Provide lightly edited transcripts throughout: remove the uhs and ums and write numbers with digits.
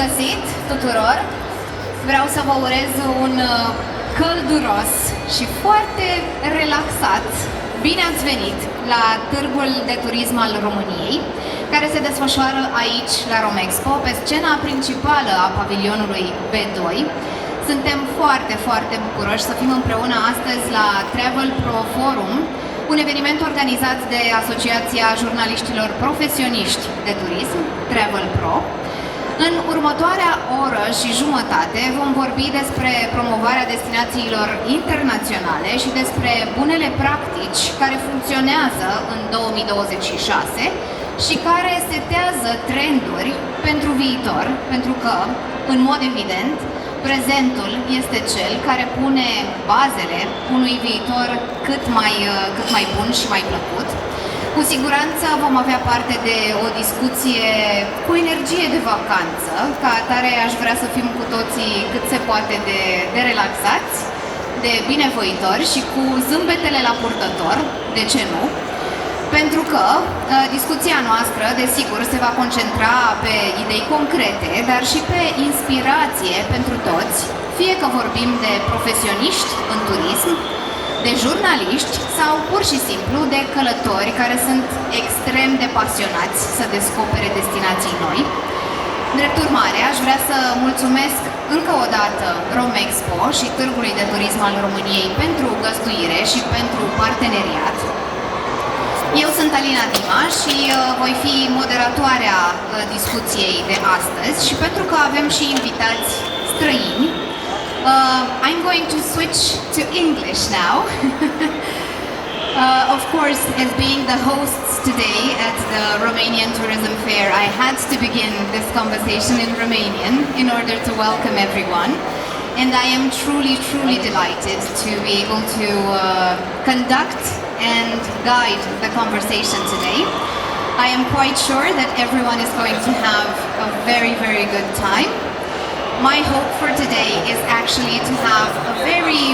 găsit tuturor! Vreau să vă urez un călduros și foarte relaxat bine ați venit la Târgul de Turism al României, care se desfășoară aici la Romexpo, pe scena principală a pavilionului B2. Suntem foarte, foarte bucuroși să fim împreună astăzi la Travel Pro Forum, un eveniment organizat de Asociația Jurnaliștilor Profesioniști de Turism, Travel Pro. În următoarea oră și jumătate vom vorbi despre promovarea destinațiilor internaționale și despre bunele practici care funcționează în 2026 și care setează trenduri pentru viitor, pentru că, în mod evident, prezentul este cel care pune bazele unui viitor cât mai bun și mai plăcut. Cu siguranță vom avea parte de o discuție cu energie de vacanță, ca atare aș vrea să fim cu toții cât se poate de relaxați, de binevoitori și cu zâmbetele la purtător, de ce nu? Pentru că discuția noastră, desigur, se va concentra pe idei concrete, dar și pe inspirație pentru toți, fie că vorbim de profesioniști în turism, de jurnaliști sau pur și simplu de călători care sunt extrem de pasionați să descopere destinații noi. Drept urmare, aș vrea să mulțumesc încă o dată Romexpo și Târgului de Turism al României pentru găzduire și pentru parteneriat. Eu sunt Alina Dima și voi fi moderatoarea discuției de astăzi și pentru că avem și invitați străini, I'm going to switch to English now. Of course, as being the hosts today at the Romanian Tourism Fair, I had to begin this conversation in Romanian in order to welcome everyone. And I am truly, truly delighted to be able to conduct and guide the conversation today. I am quite sure that everyone is going to have a very, very good time. My hope for today is actually to have a very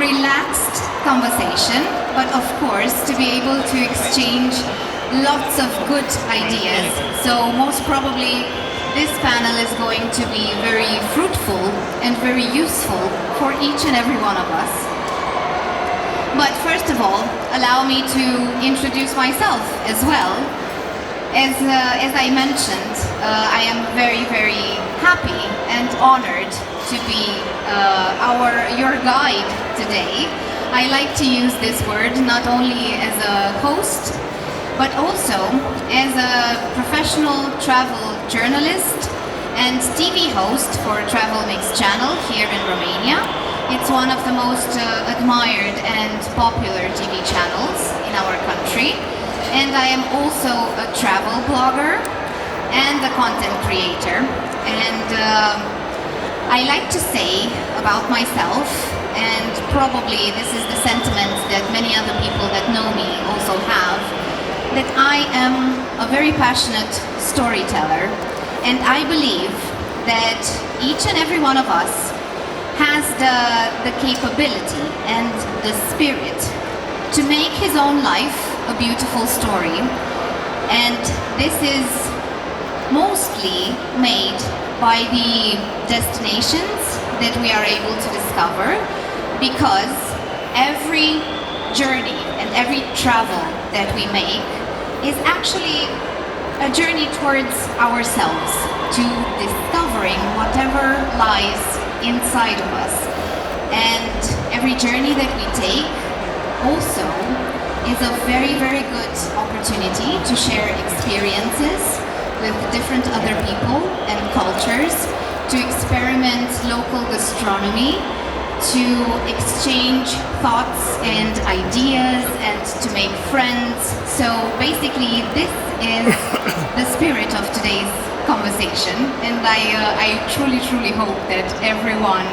relaxed conversation, but of course to be able to exchange lots of good ideas. So most probably this panel is going to be very fruitful and very useful for each and every one of us. But first of all, allow me to introduce myself as well. As I mentioned, I am very, very happy and honored to be your guide today. I like to use this word not only as a host, but also as a professional travel journalist and TV host for Travel Mix channel here in Romania. It's one of the most admired and popular TV channels in our country. And I am also a travel blogger and a content creator. And I like to say about myself, and probably this is the sentiment that many other people that know me also have, that I am a very passionate storyteller, and I believe that each and every one of us has the capability and the spirit to make his own life a beautiful story, and this is mostly made by the destinations that we are able to discover, because every journey and every travel that we make is actually a journey towards ourselves, to discovering whatever lies inside of us. And every journey that we take also is a very, very good opportunity to share experiences with different other people and cultures, to experiment local gastronomy, to exchange thoughts and ideas, and to make friends. So basically this is the spirit of today's conversation, and I truly, truly hope that everyone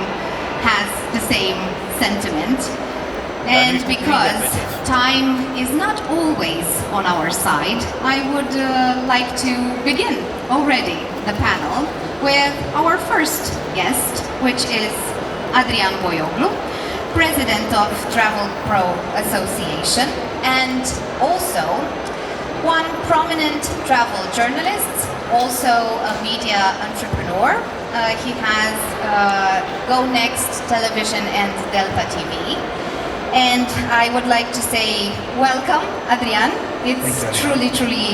has the same sentiment. And because time is not always on our side, I would like to begin already the panel with our first guest, which is Adrian Boioglu, President of Travel Pro Association, and also one prominent travel journalist also a media entrepreneur. He has GoNEXT television and Delta TV. And I would like to say welcome, Adrian. It's truly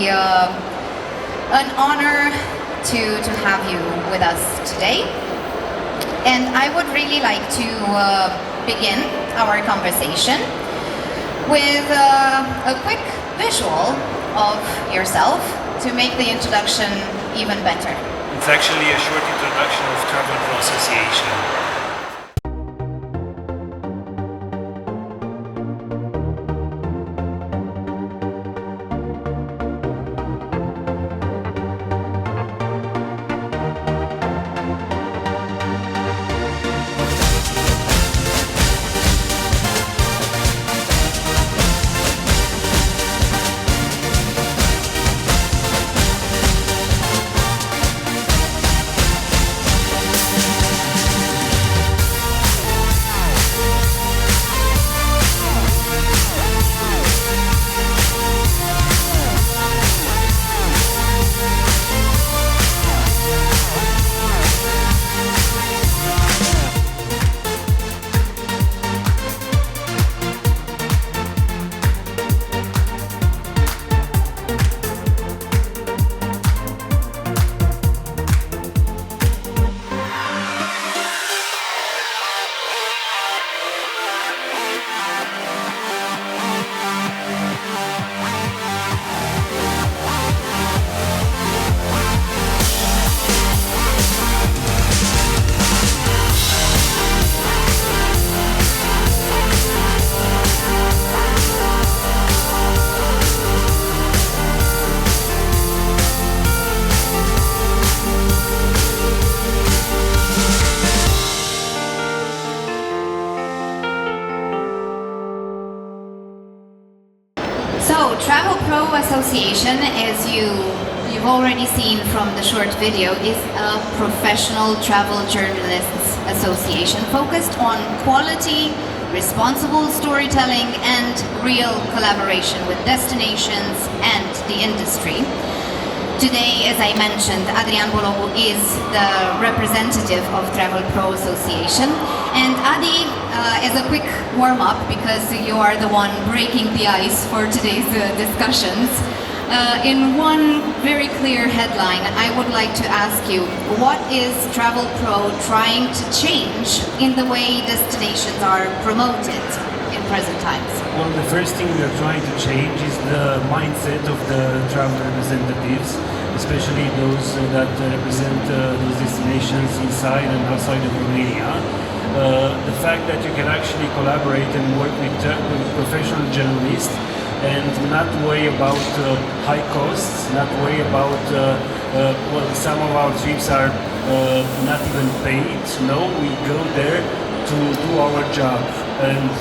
an honor to have you with us today. And I would really like to begin our conversation with a quick visual of yourself to make the introduction even better. It's actually a short introduction of Travel Pro Association. So, Travel Pro Association, as you've already seen from the short video, is a professional travel journalists association focused on quality, responsible storytelling and real collaboration with destinations and the industry. Today, as I mentioned, Adrian Boioglu is the representative of Travel Pro Association. And Adi, as a quick warm-up, because you are the one breaking the ice for today's discussions, in one very clear headline, I would like to ask you, what is Travel Pro trying to change in the way destinations are promoted in present times? Well, the first thing we are trying to change is the mindset of the travel representatives, especially those that represent those destinations inside and outside of Romania. The fact that you can actually collaborate and work with professional journalists and not worry about high costs, not worry about, well, some of our trips are not even paid. No, we go there to do our job. And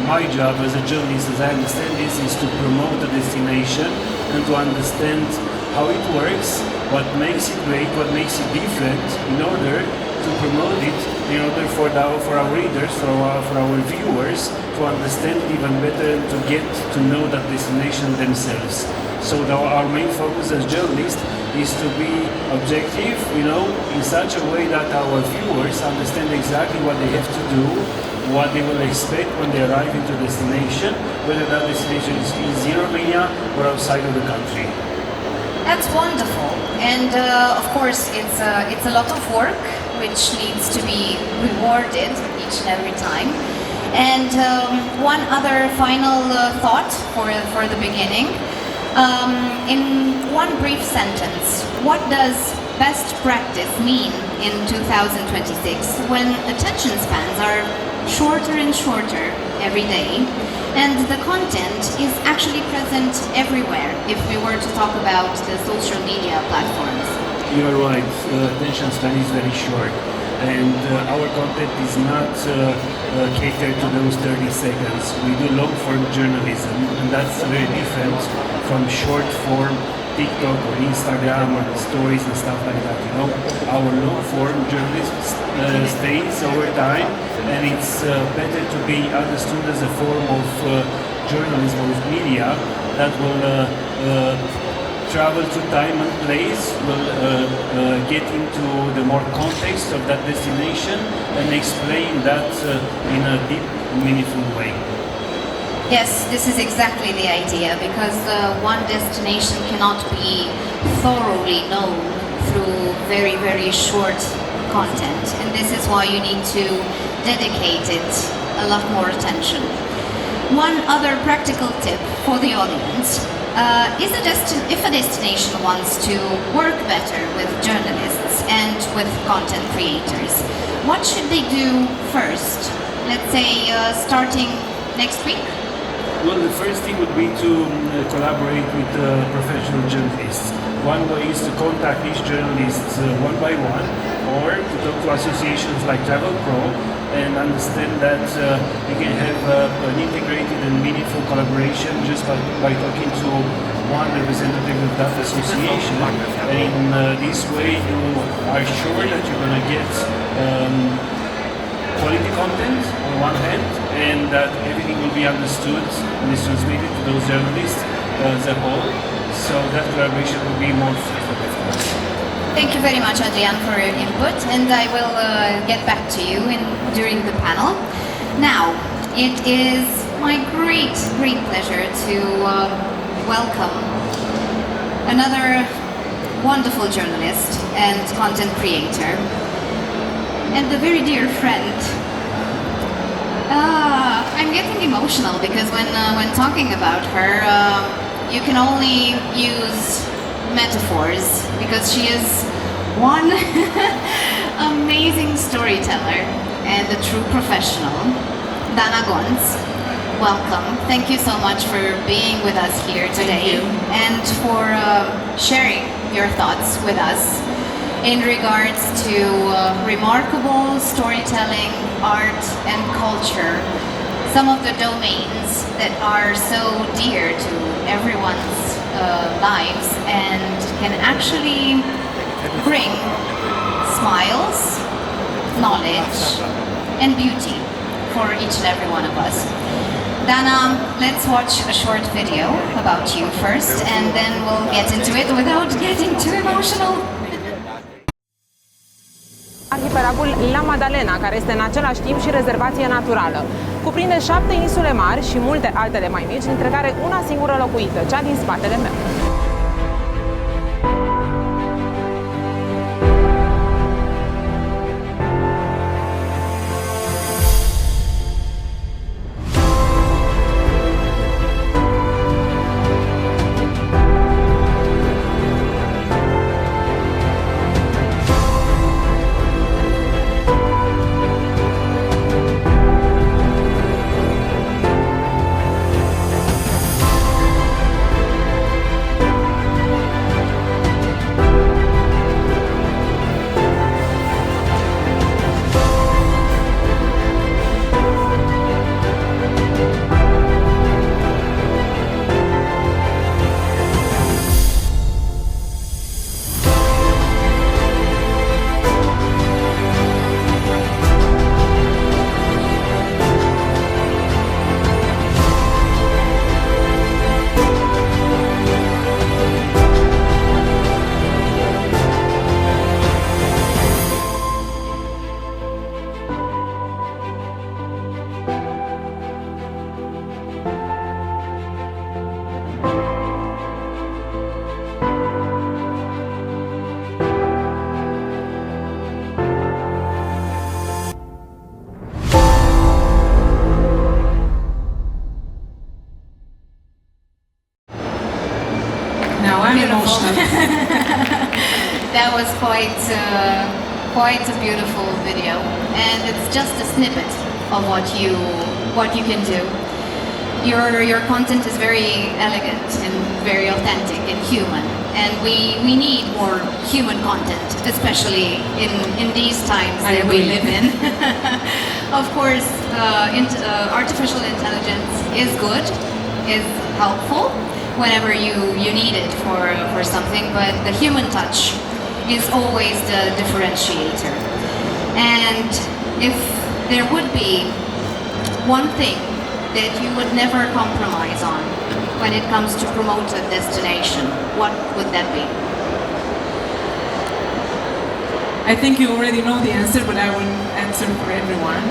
my job as a journalist, as I understand this, is to promote the destination and to understand how it works, what makes it great, what makes it different, in order to promote it, in order for our readers, for our viewers, to understand it even better and to get to know that destination themselves. So our main focus as journalists is to be objective, in such a way that our viewers understand exactly what they have to do, what they will expect when they arrive into a destination, whether that destination is in Romania or outside of the country. That's wonderful, and of course it's a lot of work which needs to be rewarded each and every time. And one other final thought for the beginning. In one brief sentence, what does best practice mean in 2026 when attention spans are shorter and shorter every day, and the content is actually present everywhere if we were to talk about the social media platforms? You are right, attention span is very short, and our content is not catered to those 30 seconds. We do long form journalism, and that's very different from short form TikTok or Instagram or stories and stuff like that. Our long form journalism stays over time, and it's better to be understood as a form of journalism, of media that will travel to time and place, will get into the more context of that destination and explain that in a deep, meaningful way. Yes, this is exactly the idea, because one destination cannot be thoroughly known through very, very short content, and this is why you need to dedicate it a lot more attention. One other practical tip for the audience is if a destination wants to work better with journalists and with content creators, what should they do first? Let's say starting next week? Well, the first thing would be to collaborate with professional journalists. One way is to contact these journalists one by one, or to talk to associations like Travel Pro and understand that you can have an integrated and meaningful collaboration just by talking to one representative of that association. And in this way you are sure that you're going to get quality content on one hand, and that everything will be understood and is transmitted to those journalists as a whole, so that collaboration will be more fruitful. Thank you very much, Adrian, for your input, and I will get back to you during the panel. Now, it is my great pleasure to welcome another wonderful journalist and content creator, and a very dear friend. I'm getting emotional because when talking about her, you can only use metaphors, because she is one amazing storyteller and a true professional. Gonț, welcome. Thank you so much for being with us here today and for sharing your thoughts with us in regards to remarkable storytelling, art and culture, some of the domains that are so dear to everyone's lives and can actually bring smiles, knowledge and beauty for each and every one of us. Dana, let's watch a short video about you first, and then we'll get into it without getting too emotional. Arhipelagul La Maddalena, care este în același timp și rezervație naturală. Cuprinde 7 insule mari și multe altele mai mici, dintre care una singură locuită, cea din spatele meu. That was quite a beautiful video, and it's just a snippet of what you can do. Your content is very elegant and very authentic and human, and we need more human content, especially in these times that we live in. Of course, artificial intelligence is good, is helpful whenever you need it for something, but the human touch is always the differentiator. And if there would be one thing that you would never compromise on when it comes to promote a destination? What would that be? I think you already know the answer, but I will answer for everyone.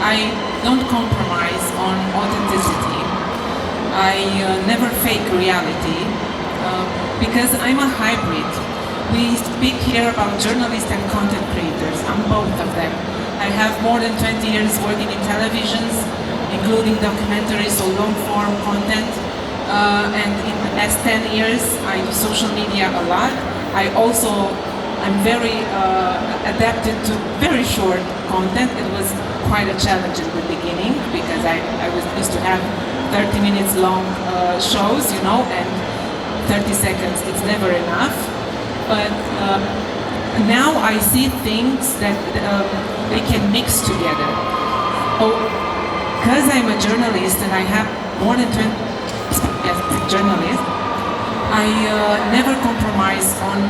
I don't compromise on authenticity. I never fake reality because I'm a hybrid. We speak here about journalists and content creators. I'm both of them. I have more than 20 years working in televisions, including documentaries or long-form content. And in the last 10 years, I do social media a lot. I'm very adapted to very short content. It was quite a challenge in the beginning because I was used to have 30 minutes long shows, you know, and 30 seconds, it's never enough. But now I see things that they can mix together. Because I'm a journalist and I have more than 20 years as a journalist, I never compromise on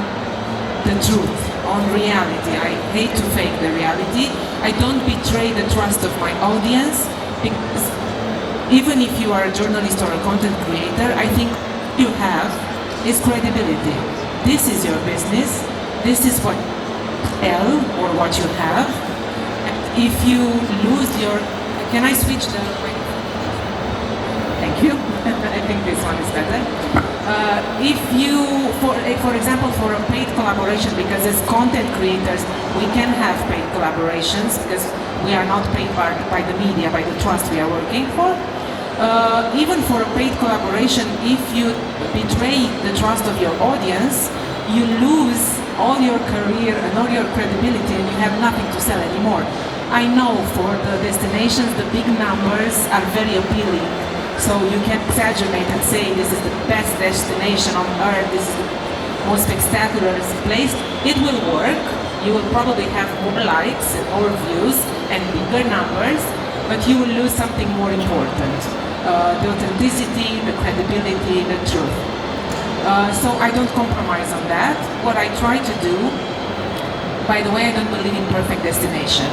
the truth, on reality. I hate to fake the reality. I don't betray the trust of my audience because even if you are a journalist or a content creator, I think you have is credibility. This is your business. This is what you tell or what you have. And if you lose your... Can I switch the microphone? Thank you. I think this one is better. If you, for example, for a paid collaboration, because as content creators, we can have paid collaborations because we are not paid by the media, by the trust we are working for. Even for a paid collaboration, if you betray the trust of your audience, you lose all your career and all your credibility and you have nothing to sell anymore. I know for the destinations, the big numbers are very appealing. So you can exaggerate and say this is the best destination on earth, this is the most spectacular place. It will work. You will probably have more likes and more views and bigger numbers, but you will lose something more important. The authenticity, the credibility, the truth. So I don't compromise on that. What I try to do, by the way, I don't believe in perfect destination.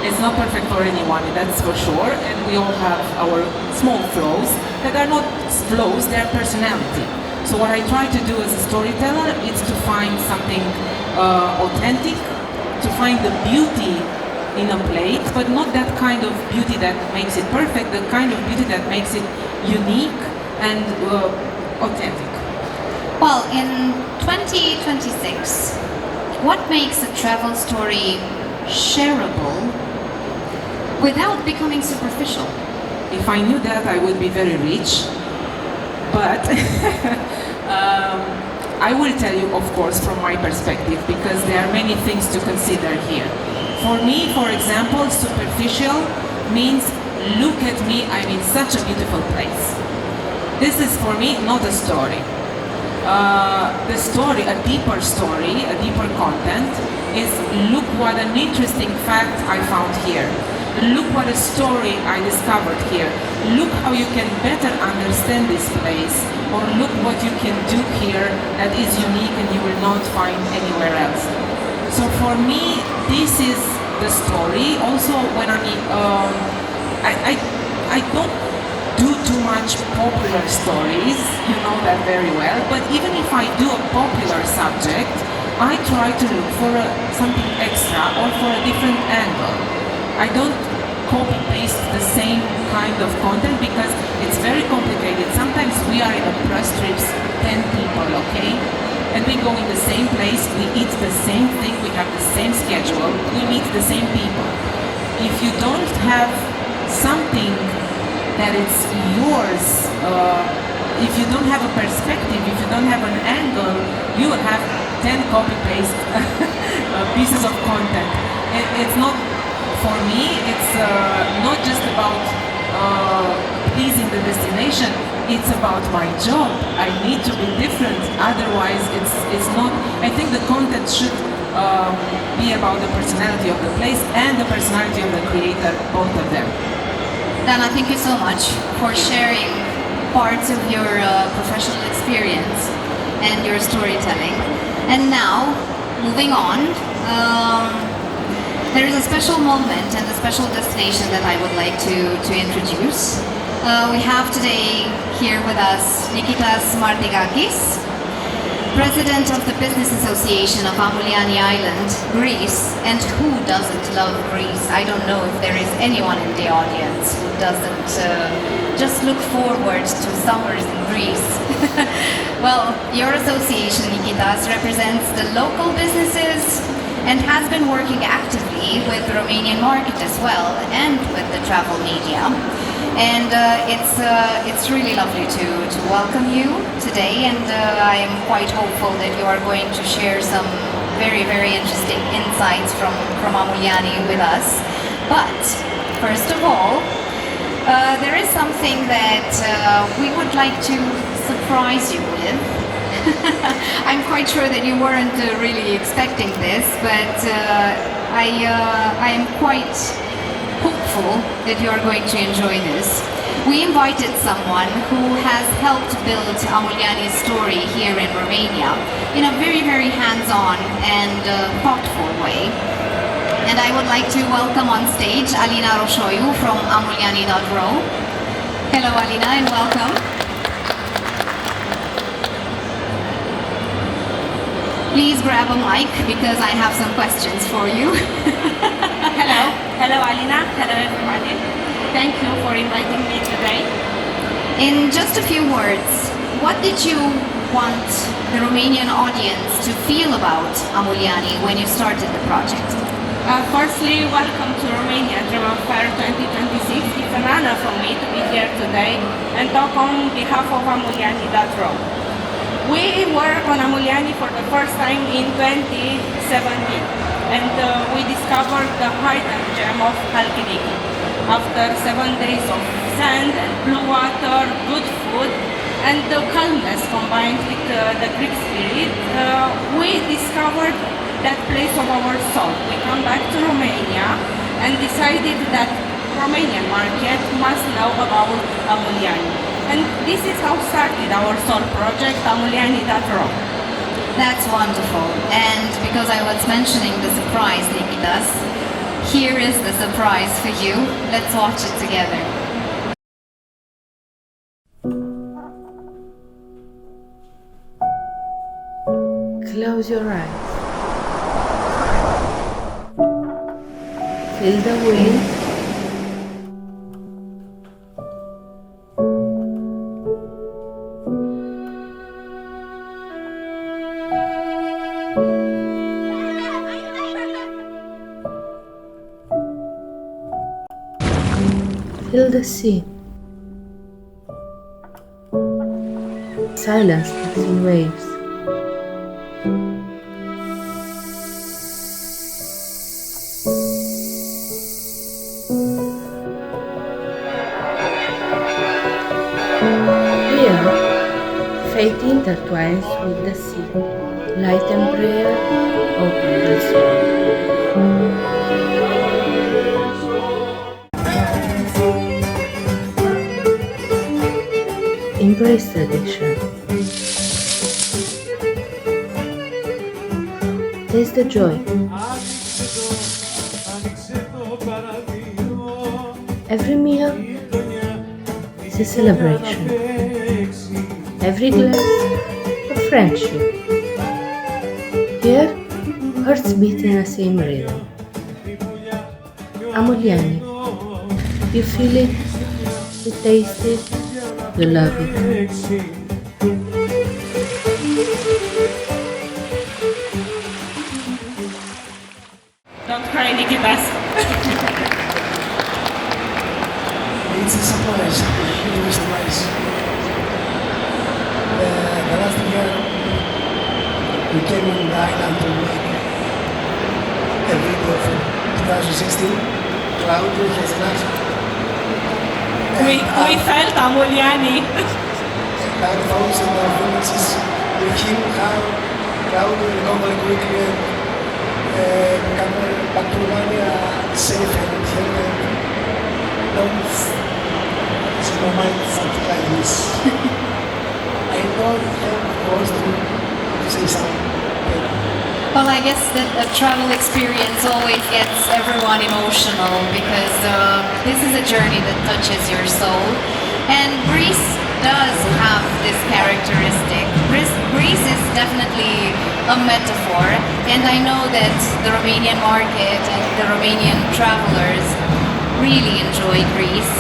It's not perfect for anyone, that's for sure, and we all have our small flaws that are not flaws, they're personality. So what I try to do as a storyteller is to find something authentic, to find the beauty in a plate, but not that kind of beauty that makes it perfect, the kind of beauty that makes it unique and authentic. Well, in 2026, what makes a travel story shareable without becoming superficial? If I knew that, I would be very rich. But I will tell you, of course, from my perspective, because there are many things to consider here. For me, for example, superficial means look at me, I'm in such a beautiful place. This is for me not a story. The story, a deeper content, is look what an interesting fact I found here. Look what a story I discovered here. Look how you can better understand this place, or look what you can do here that is unique and you will not find anywhere else. So for me, this is the story. Also, when I don't do too much popular stories, you know that very well, but even if I do a popular subject, I try to look for something extra or for a different angle. I don't copy-paste the same kind of content because it's very complicated. Sometimes we are in a press trips, 10 people, okay? And we go in the same place, we eat the same thing, we have the same schedule, we meet the same people. If you don't have something that it's yours, if you don't have a perspective, if you don't have an angle, you will have 10 copy-paste pieces of content. It's not, for me, it's not just about pleasing the destination, it's about my job. I need to be different, otherwise it's not. I think the content should be about the personality of the place and the personality of the creator, both of them. Dana, thank you so much for sharing parts of your professional experience and your storytelling. And now, moving on, there is a special moment and a special destination that I would like to introduce. We have today here with us Nikitas Martigakis, President of the Business Association of Ammouliani Island, Greece. And who doesn't love Greece? I don't know if there is anyone in the audience who doesn't just look forward to summers in Greece. Well, your association, Nikitas, represents the local businesses and has been working actively with the Romanian market as well, and with the travel media. And it's really lovely to welcome you today, and I am quite hopeful that you are going to share some very, very interesting insights from Ammouliani with us. But first of all, there is something that we would like to surprise you with. I'm quite sure that you weren't really expecting this, but I am quite hopeful that you are going to enjoy this. We invited someone who has helped build Ammouliani's story here in Romania in a very, very hands-on and thoughtful way. And I would like to welcome on stage Alina Dima from Ammouliani.ro. Hello Alina, and welcome. Please grab a mic because I have some questions for you. Hello Alina, hello everybody. Thank you for inviting me today. In just a few words, what did you want the Romanian audience to feel about Ammouliani when you started the project? Firstly, welcome to Romanian Tourism Fair 2026. It's an honor for me to be here today and talk on behalf of Ammouliani.ro. We worked on Ammouliani for the first time in 2017, and we discovered the hidden gem of Halkidiki. After 7 days of sand and blue water, good food, and the calmness combined with the Greek spirit, we discovered that place of our soul. We come back to Romania and decided that Romanian market must know about Ammouliani. And this is how started our soul project, Ammouliani.ro. That's wonderful. And because I was mentioning the surprise, Nikitas, here is the surprise for you. Let's watch it together. Close your eyes. Feel the wind. Feel the sea. Silence between waves. Here, faith intertwines with the sea. Light and prayer open the soul. Embrace tradition. Taste the joy. Every meal is a celebration. Every glass a friendship. Here, hearts beat in the same rhythm. Ammouliani. You feel it, you taste it, you love it. Don't cry, Nikitas. It's a surprise, a huge surprise. The last year we came on the island to make a video for 2016, Claudio has announced. We felt Ammouliani. Our thoughts and our feelings with him, how Claudio recovered quickly and come back to Romania safe and healthy. Don't see my mind something like this. I know he wants to say something. Well, I guess that a travel experience always gets everyone emotional because this is a journey that touches your soul. And Greece does have this characteristic. Greece is definitely a metaphor, and I know that the Romanian market and the Romanian travelers really enjoy Greece.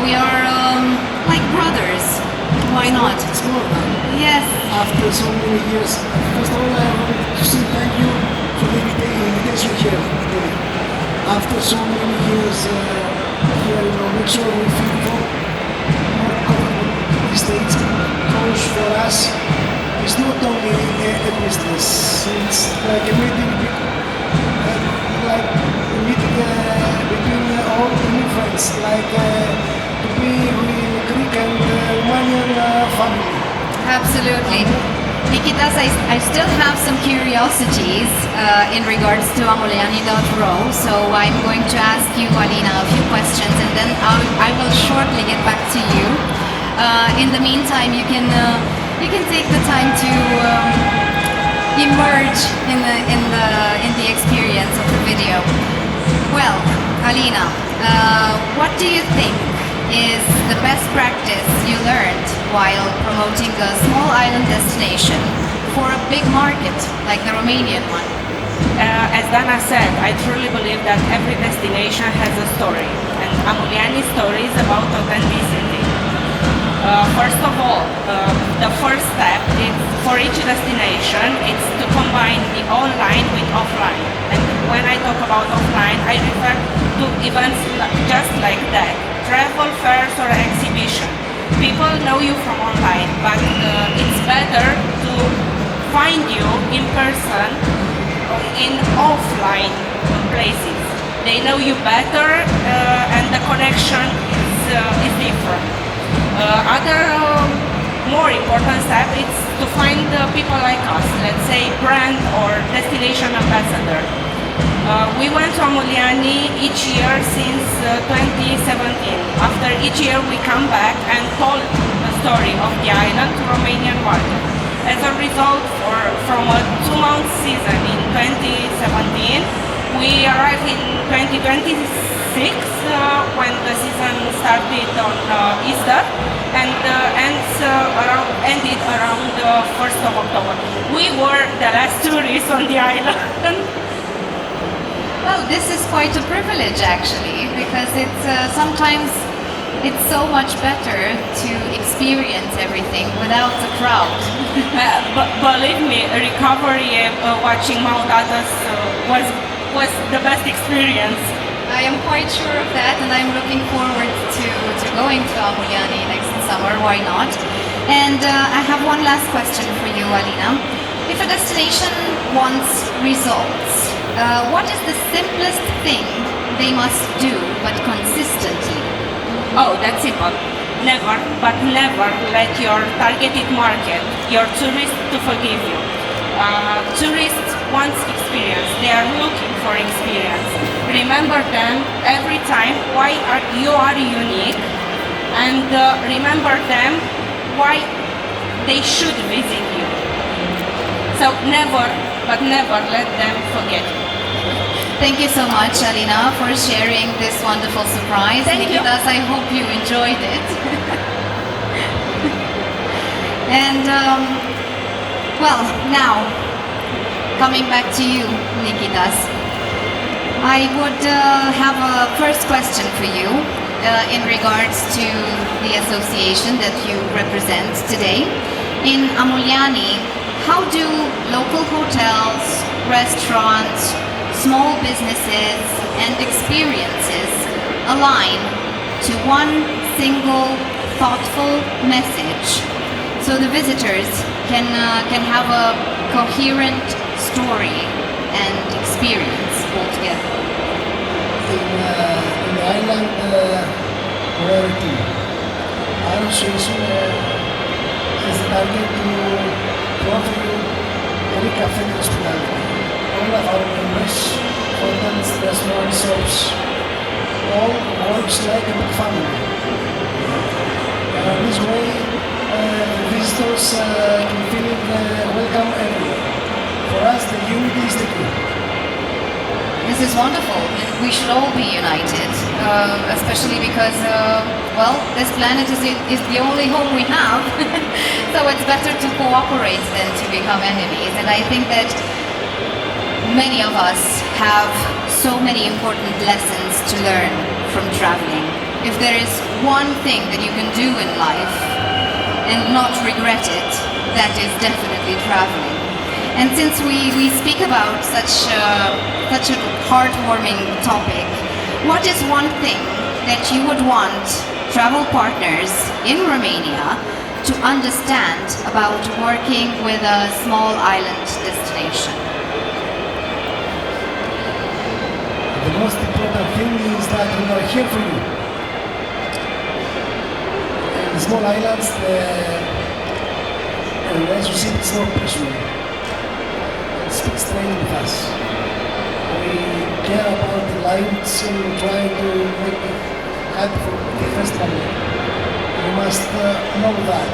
We are like brothers. Why not? It's more than. Yes. After so many years, first of all, I want to say thank you for the invitation here today. After so many years here in Romexpo, we feel more comfortable. The States close for us. It's not only a business. It's like a meeting, between all the new friends, like to be with Greek and Romanian family. Absolutely. Nikitas, I still have some curiosities in regards to Ammouliani.ro, so I'm going to ask you, Alina, a few questions, and then I will shortly get back to you. In the meantime, you can take the time to emerge in the experience of the video. Well, Alina, what do you think is the best practice you learned while promoting a small island destination for a big market like the Romanian one? As Dana said, I truly believe that every destination has a story, and Ammouliani's story is about authenticity. First of all, the first step is for each destination, it's to combine the online with offline. And when I talk about offline, I refer to events just like that. Travel fairs or exhibition. People know you from online, but it's better to find you in person in offline places. They know you better and the connection is different. Other more important step is to find people like us, let's say brand or destination ambassador. We went to Ammouliani each year since 2017. After each year we come back and told the story of the island to Romanian market. As a result, from a 2-month season in 2017, we arrived in 2026 when the season started on Easter and ended around the 1st of October. We were the last tourists on the island. Well, this is quite a privilege actually, because sometimes it's so much better to experience everything without the crowd. But believe me, recovery watching Mount Athos was the best experience. I am quite sure of that, and I'm looking forward to going to Ammouliani next summer. Why not? And I have one last question for you, Alina. If a destination wants results, what is the simplest thing they must do, but consistently? Oh, that's simple. Never, but never let your targeted market, your tourists, to forgive you. Tourists want experience. They are looking for experience. Remember them every time why you are unique, and remember them why they should visit you. So never, but never let them forget you. Thank you so much, Alina, for sharing this wonderful surprise. Thank you. Nikitas, I hope you enjoyed it. And, well, now, coming back to you, Nikitas, I would have a first question for you in regards to the association that you represent today. In Ammouliani, how do local hotels, restaurants, small businesses and experiences align to one single thoughtful message so the visitors can have a coherent story and experience altogether? In the island where our association is targeted to offer you very cafe hospitality. All of our members, hotels, restaurants, shops, all works like a big family. This way, visitors can feel welcome everywhere. For us, the unity is the key. This is wonderful. We should all be united. especially because, well, this planet is the only home we have. So it's better to cooperate than to become enemies. And I think that many of us have so many important lessons to learn from traveling. If there is one thing that you can do in life and not regret it, that is definitely traveling. And since we speak about such a heartwarming topic, what is one thing that you would want travel partners in Romania to understand about working with a small island destination? The most important thing is that we are here for you. In small islands, the relationship is more personal. Speak straight with us. We care about the lives and try to make it happy for the first family. You must know that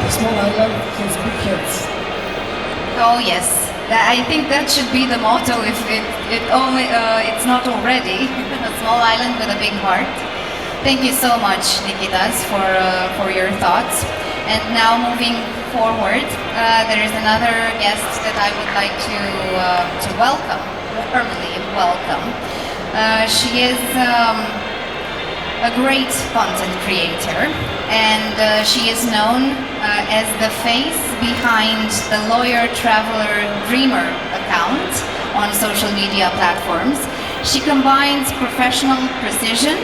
the small island has big heads. Oh yes, I think that should be the motto if it's not already. A small island with a big heart. Thank you so much, Nikitas, for your thoughts. And now moving forward, there is another guest that I would like to welcome, warmly welcome. She is a great content creator, and she is known as the face behind the Lawyer Traveler Dreamer account on social media platforms. She combines professional precision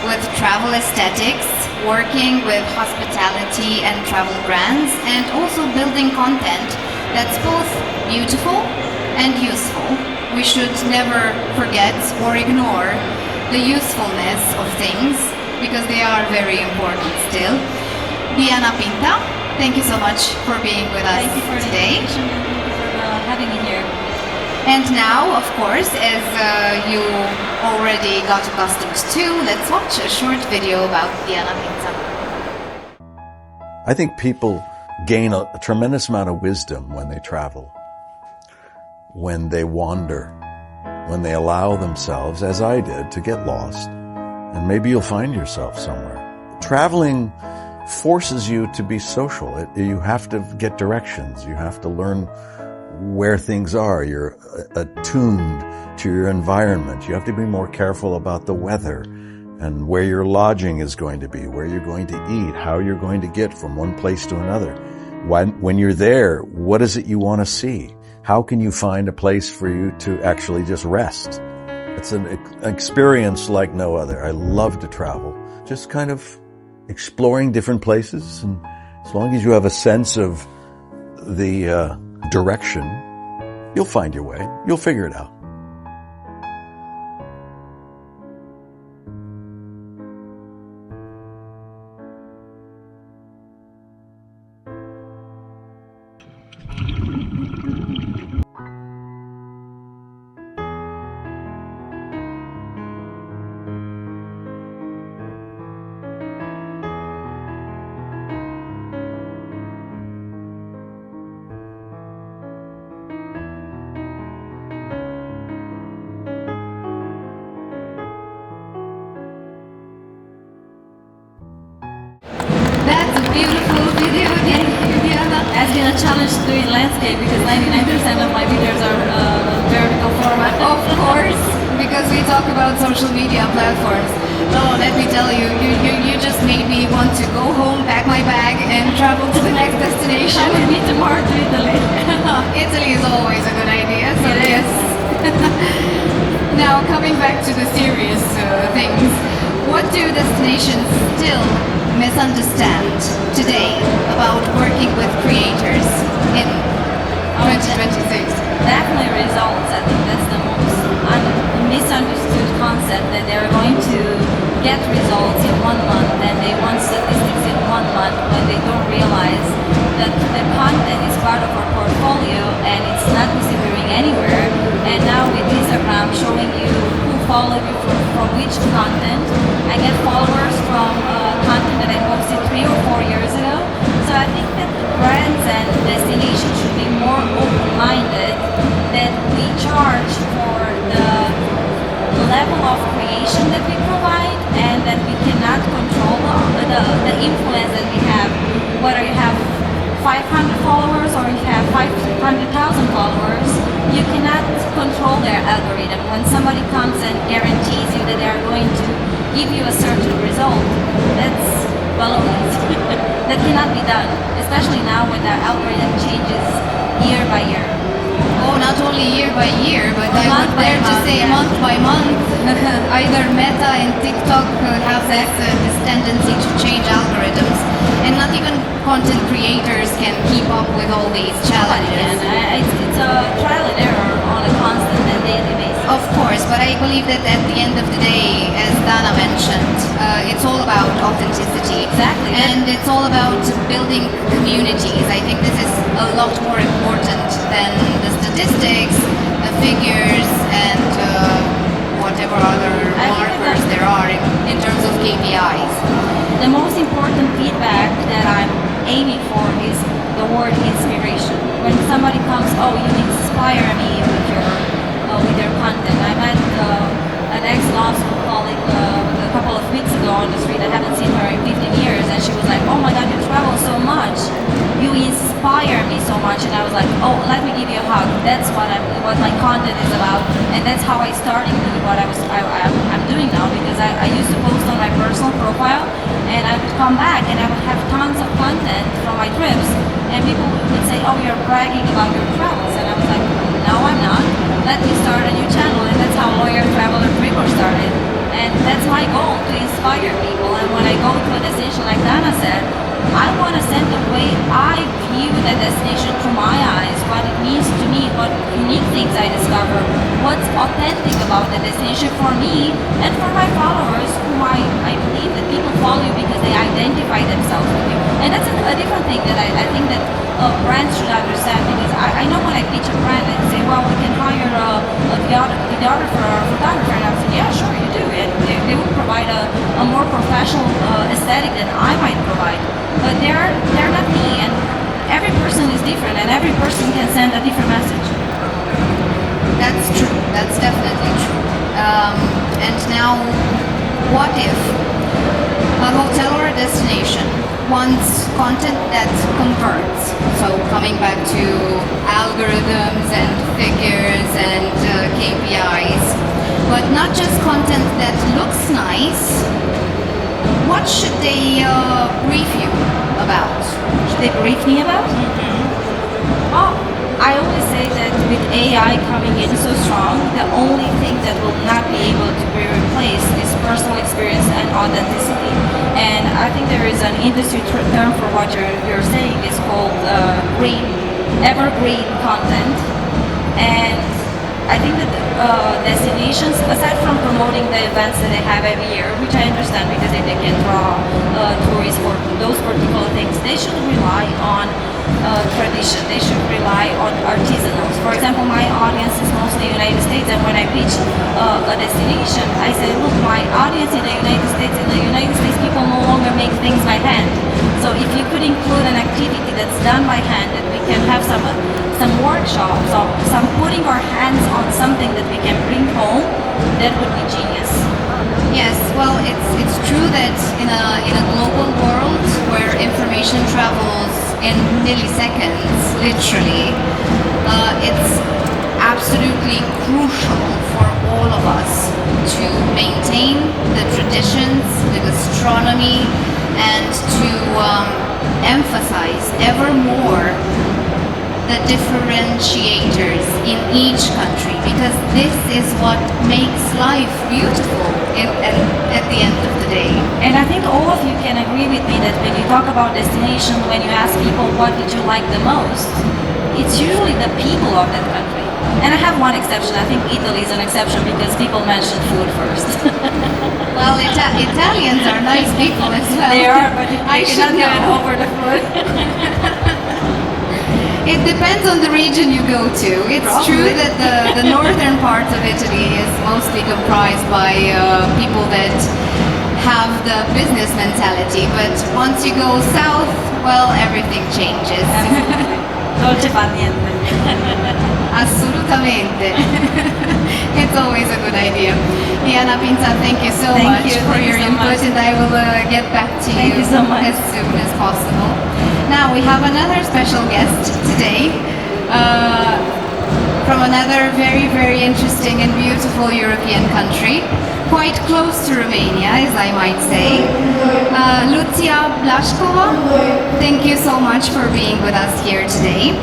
with travel aesthetics, working with hospitality and travel brands, and also building content that's both beautiful and useful. We should never forget or ignore the usefulness of things, because they are very important still. Diana Pinta, thank you so much for being with us today. Thank you for having me here. And now, of course, as you already got accustomed to, let's watch a short video about Diana Pinta. I think people gain a tremendous amount of wisdom when they travel, when they wander, when they allow themselves, as I did, to get lost. And maybe you'll find yourself somewhere. Traveling forces you to be social. You have to get directions. You have to learn where things are. You're attuned to your environment. You have to be more careful about the weather and where your lodging is going to be, where you're going to eat, how you're going to get from one place to another. When you're there, what is it you want to see? How can you find a place for you to actually just rest? It's an experience like no other. I love to travel. Just kind of exploring different places, and as long as you have a sense of the direction, you'll find your way. You'll figure it out. That's a beautiful video, Diana. It's been a challenge to do in landscape because 99% of my videos are vertical format. Of course, because we talk about social media platforms. Oh, let me tell you, you just made me want to go home, pack my bag, and travel to the next destination. We need to more to Italy. Italy is always a good idea, so yes. Now, coming back to the serious things, what do destinations still misunderstand today about working with creators in 2026? Definitely results. I think that's the most misunderstood concept, that they're going to get results in 1 month and they want statistics in 1 month, when they don't realize that the content is part of our portfolio and it's not disappearing anywhere. And now with Instagram showing you who followed you from which content, I get followers from content that I posted 3 or 4 years ago. So I think that the brands and destinations should be more open-minded, that we charge for the level of creation that we whether you have 500 followers or you have 500,000 followers, you cannot control their algorithm. When somebody comes and guarantees you that they are going to give you a certain result, that's baloney. That cannot be done, especially now when the algorithm changes year by year. Oh, not only year by year, but I Month would by dare to month, say yeah. month by month. Either Meta and TikTok have this tendency to change algorithms, and not even content creators can keep up with all these challenges. It's a trial and error on a constant and daily basis. Of course, but I believe that at the end of the day, as Dana mentioned, it's all about authenticity. Exactly. And it's all about building communities. I think this is a lot more important than the statistics, the figures, and whatever other markers there are in terms of KPIs. The most important feedback that I'm aiming for is the word inspiration. When somebody comes, oh, you inspire me with your content. I met an ex-law school colleague a couple of weeks ago on the street. I haven't seen her in 15 years, and she was like, oh my God, you travel so much. You inspire me so much. And I was like, oh, let me give you a hug. That's what my content is about, and that's how I started doing what I'm doing now. Because I used to post on my personal profile, and I would come back and I would have tons of content from my trips, and people would say, oh, you're bragging about your travels, and I was like, no, I'm not. Let me start a new channel, and that's how Lawyer Traveler Tripper started. And that's my goal, to inspire people. And when I go to a destination, like Dana said, I want to send the way I view the destination through my eyes, what it means to me, what unique things I discover, what's authentic about the destination for me and for my followers, whom I believe that people follow you because they identify themselves with you. And that's a different thing that I think that brands should understand, because I know when I pitch a brand, they say, well, we can hire a videographer or a photographer, and I say, yeah, sure, you do. And they will provide a more professional aesthetic than I might provide. But they're not me, and every person is different, and every person can send a different message. That's true. That's definitely true. And now, what if a hotel or a destination wants content that converts? So coming back to algorithms and figures and KPIs, but not just content that looks nice. What should they brief you about? Should they brief me about? Oh, I always say that with AI coming in so strong, the only thing that will not be able to be replaced is personal experience and authenticity. And I think there is an industry term for what you're saying. It's called evergreen content. And I think that destinations, aside from promoting the events that they have every year, which I understand because they can draw tourists for those particular things, they should rely on tradition. They should rely on artisanals. For example, my audience is mostly United States, and when I pitch a destination, I say, look, my audience in the United States, people no longer make things by hand. So if you could include an activity that's done by hand, that we can have some workshops, or some putting our hands on something that we can bring home, that would be genius. Yes, well, it's true that in a global world where information travels in milliseconds, literally, it's absolutely crucial for all of us to maintain the traditions, the gastronomy, and to emphasize ever more the differentiators in each country, because this is what makes life beautiful at the end of the day. And I think all of you can agree with me that when you talk about destination, when you ask people what did you like the most, it's usually the people of that country. And I have one exception. I think Italy is an exception because people mention food first. Well, Italians are nice people as well. They are, but I should cannot get know. over the food. It depends on the region you go to. It's true that the northern part of Italy is mostly comprised by people that have the business mentality, but once you go south, well, everything changes. Dolce far niente. Assolutamente. It's always a good idea. Diana Pinta, thank you so much for your input, and I will get back to you so much as soon as possible. Now we have another special guest today from another very, very interesting and beautiful European country, quite close to Romania, as I might say. Lucia, Blašková, thank you so much for being with us here today.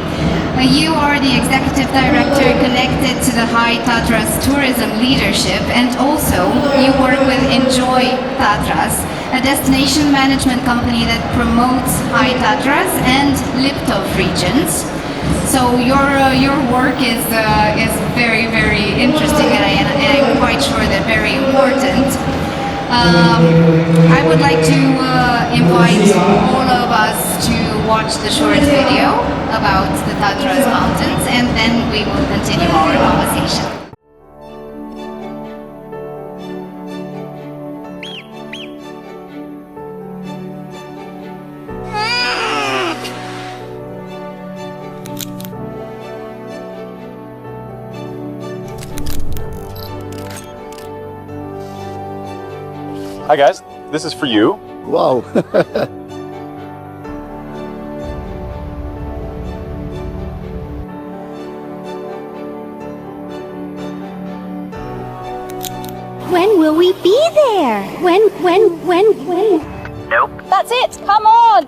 You are the Executive Director connected to the High Tatras Tourism Leadership, and also you work with Enjoy Tatras, a destination management company that promotes High Tatras and Liptov regions. So your work is very, very interesting, and I'm quite sure that very important. I would like to invite all of us to watch the short video about the Tatras Mountains, and then we will continue our conversation. Hi guys, this is for you. Wow. When will we be there? When? Nope. That's it, come on!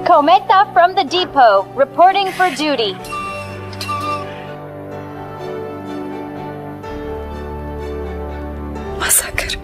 Cometa from the depot, reporting for duty. Masakr.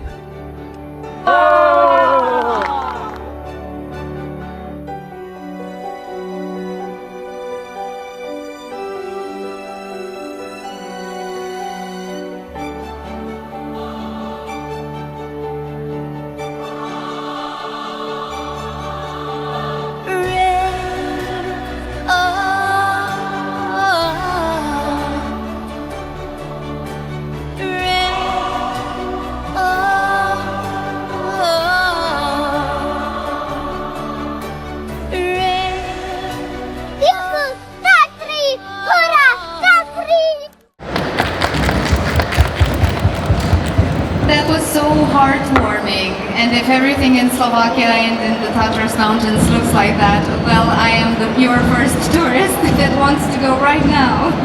That was so heartwarming, and if everything in Slovakia and in the Tatras Mountains looks like that, well, I am your first tourist that wants to go right now.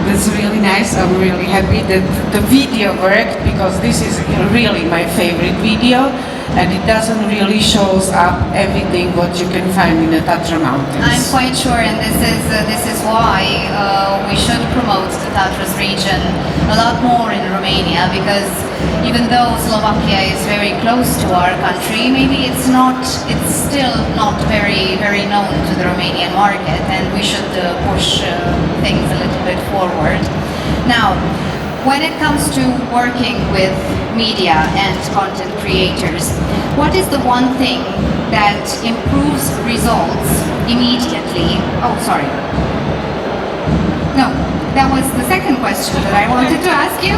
That's really nice. I'm really happy that the video worked, because this is really my favorite video, and it doesn't really shows up everything what you can find in the Tatra Mountains. I'm quite sure, and this is why we should promote the Tatras region a lot more in Romania, because even though Slovakia is very close to our country, maybe it's still not very, very known to the Romanian market, and we should push things a little bit forward. Now, when it comes to working with media and content creators, what is the one thing that improves results immediately? Oh, sorry. No, that was the second question that I wanted to ask you.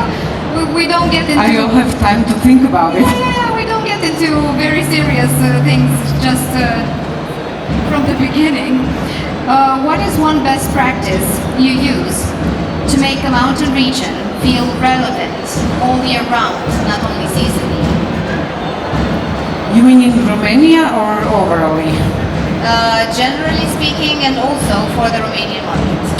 We don't get into... I will have time to think about it. Yeah, we don't get into very serious things just from the beginning. What is one best practice you use to make a mountain region feel relevant all year round, not only seasonally? You mean in Romania or overall? Generally speaking, and also for the Romanian market.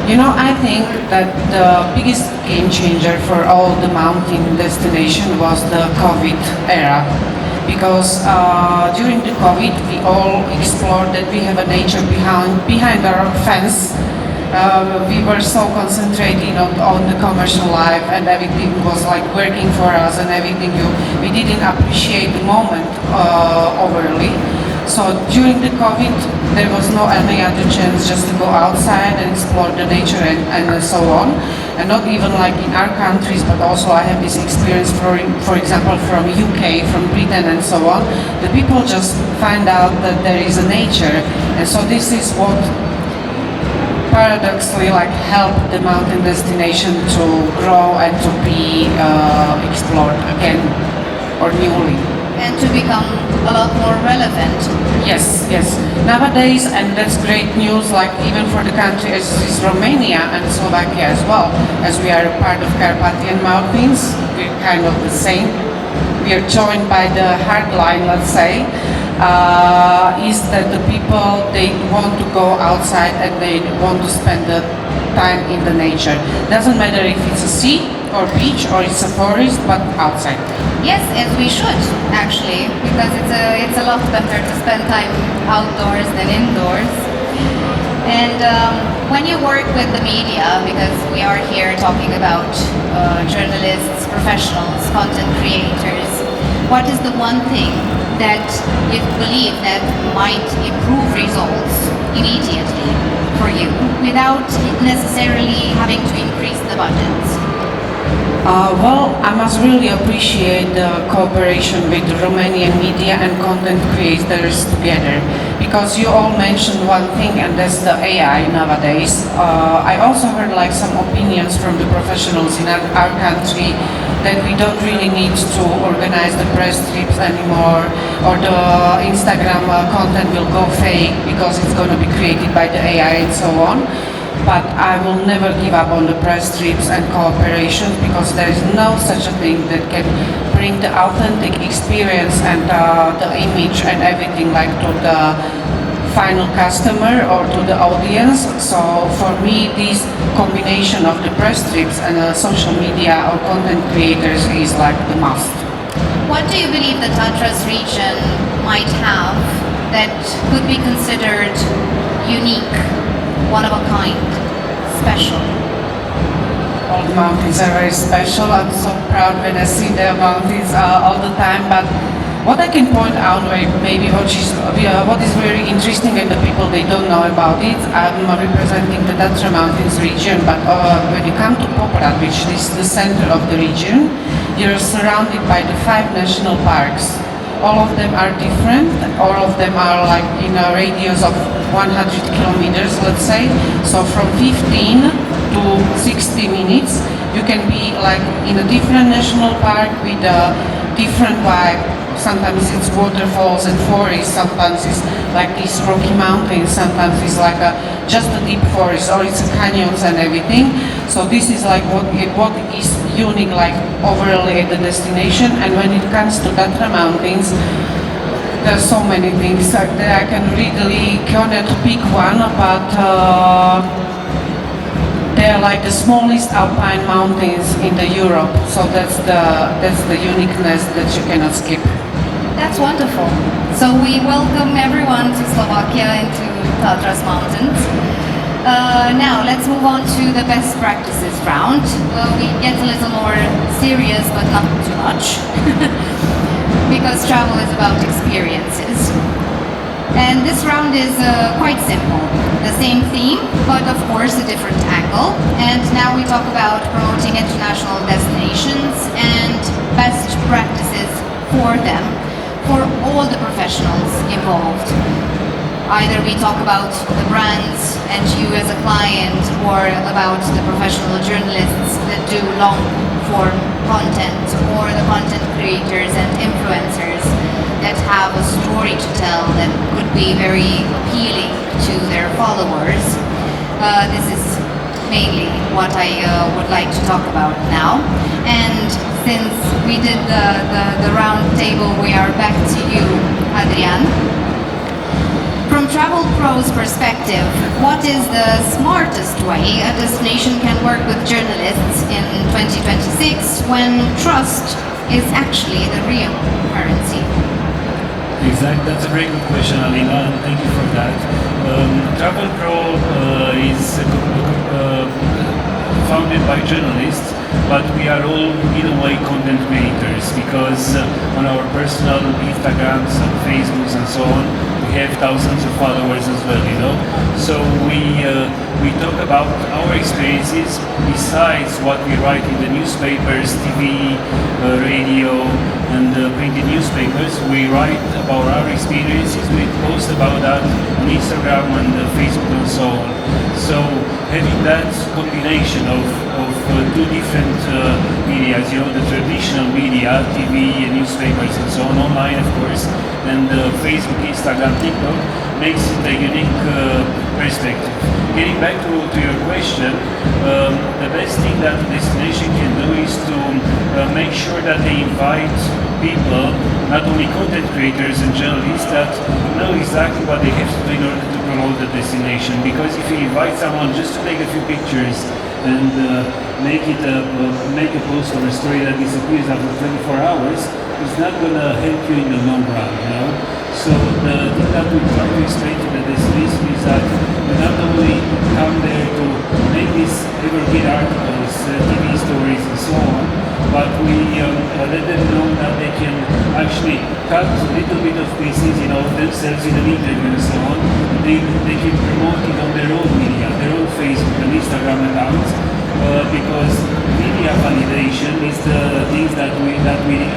You know, I think that the biggest game changer for all the mountain destination was the COVID era. Because during the COVID, we all explored that we have a nature behind our fence. We were so concentrated on the commercial life, and everything was like working for us and everything. We didn't appreciate the moment overly. So during the COVID, there was no any other chance just to go outside and explore the nature and so on. And not even like in our countries, but also I have this experience, for example, from UK, from Britain and so on. The people just find out that there is a nature. And so this is what paradoxically helped the mountain destination to grow and to be explored again or newly. And to become a lot more relevant. Yes. Nowadays, and that's great news, even for the country as is Romania and Slovakia as well, as we are part of Carpathian Mountains, we're kind of the same. We are joined by the hard line, let's say. is that the people, they want to go outside and they want to spend the time in the nature. Doesn't matter if it's a sea or beach or it's a forest, but outside. Yes, as we should actually, because it's a lot better to spend time outdoors than indoors. And when you work with the media, because we are here talking about journalists, professionals, content creators, what is the one thing that you believe that might improve results immediately for you without necessarily having to increase the budgets? Well, I must really appreciate the cooperation with the Romanian media and content creators together, because you all mentioned one thing, and that's the AI nowadays. I also heard like some opinions from the professionals in our country that we don't really need to organize the press trips anymore, or the Instagram content will go fake because it's going to be created by the AI and so on. But I will never give up on the press trips and cooperation, because there is no such a thing that can bring the authentic experience and the image and everything like to the final customer or to the audience. So for me, this combination of the press trips and social media or content creators is like the must. What do you believe the Tatras region might have that could be considered unique, one of a kind, special? All the mountains are very special. I'm so proud when I see the mountains all the time. But what I can point out, maybe what is very interesting and the people they don't know about it, I'm representing the Tatra Mountains region, but when you come to Poprad, which is the center of the region, you're surrounded by the 5 national parks. All of them are different, all of them are like in a radius of 100 kilometers, let's say. So from 15 to 60 minutes, you can be like in a different national park with a different vibe. Sometimes it's waterfalls and forests, sometimes it's like these rocky mountains, sometimes it's like just a deep forest, or it's canyons and everything. So this is like what is unique, like overall at the destination. And when it comes to Tatra Mountains, there's so many things that I can really cannot pick one, but they're like the smallest alpine mountains in the Europe. So that's the uniqueness that you cannot skip. That's wonderful. So we welcome everyone to Slovakia and to Tatras Mountains. Now let's move on to the best practices round. We get a little more serious, but not too much, because travel is about experiences. And this round is quite simple. The same theme, but of course a different angle. And now we talk about promoting international destinations and best practices for them, for all the professionals involved. Either we talk about the brands and you as a client, or about the professional journalists that do long form content, or the content creators and influencers that have a story to tell that could be very appealing to their followers. This is mainly what I would like to talk about now. And since we did the round table, we are back to you, Adrian. From Travel Pro's perspective, what is the smartest way a destination can work with journalists in 2026 when trust is actually the real currency? Exactly, that's a very good question, Alina, and thank you for that. Travel Pro is founded by journalists, but we are all in a way content creators, because on our personal Instagrams and Facebooks and so on, we have thousands of followers as well, you know. So we talk about our experiences besides what we write in the newspapers, TV, radio, and printed newspapers. We write about our experiences. We post about that on Instagram and Facebook and so on. So having that combination of two different medias, you know, the traditional media, TV and newspapers and so on, online of course, and Facebook, Instagram, TikTok, makes it a unique perspective. Getting back to your question, the best thing that the destination can do is to make sure that they invite people not only content creators and journalists that know exactly what they have to do in order to promote the destination. Because if you invite someone just to take a few pictures and make a post or a story that disappears after 24 hours, it's not going to help you in the long run, you know. So the thing that we try to explain to the destination is that we not only come there to make these evergreen articles, TV stories and so on, but we let them know that they can actually cut a little bit of pieces, you know, of themselves in an interview and so on. They can promote it on their own media, their own Facebook and Instagram accounts, because media validation is the things that we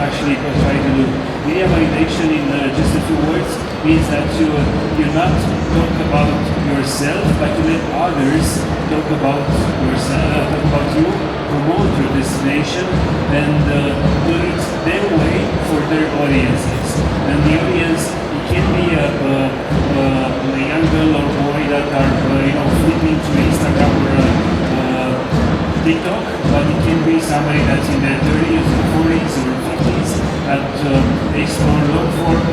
actually try to do. Media validation, in just a few words, means that you not talk about yourself, but you let others talk about yourself, talk about you, promote your destination, and do it their way for their audiences. And the audience, it can be a young girl or boy that are flipping to Instagram or TikTok, but it can be somebody that's in their 30s or 40s or 50s that explore long-form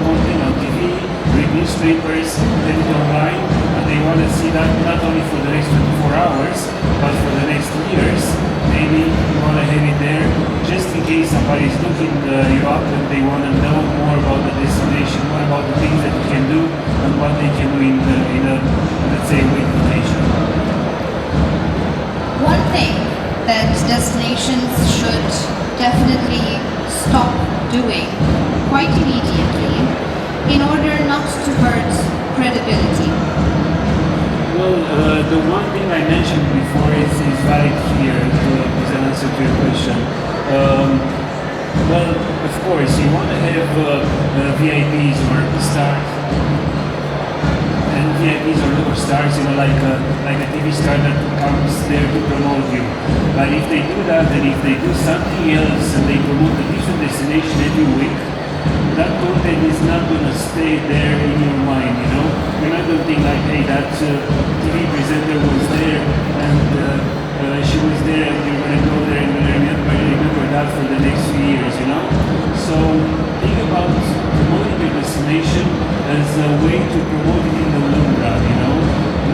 content on TV, read newspapers, read it online, and they want to see that not only for the next 24 hours, but for the next years. Maybe you want to have it there just in case somebody is looking you up and they want to know more about the destination, more about the things that you can do and what they can do in a let's say, wait location. One thing that destinations should definitely stop doing quite immediately in order not to hurt credibility. Well, the one thing I mentioned before is valid here as an answer to your question. Well, of course, you want to have VIPs or stars. And VIPs or stars, like a TV star that comes there to promote you. But if they do that, and if they do something else, and they promote a different destination every week, that content is not going to stay there in your mind, you know? You're not going to think like, hey, that TV presenter was there, and she was there, and you're going to go there, and you're going to remember that for the next few years, you know? So think about promoting your destination as a way to promote it in the long run, you know?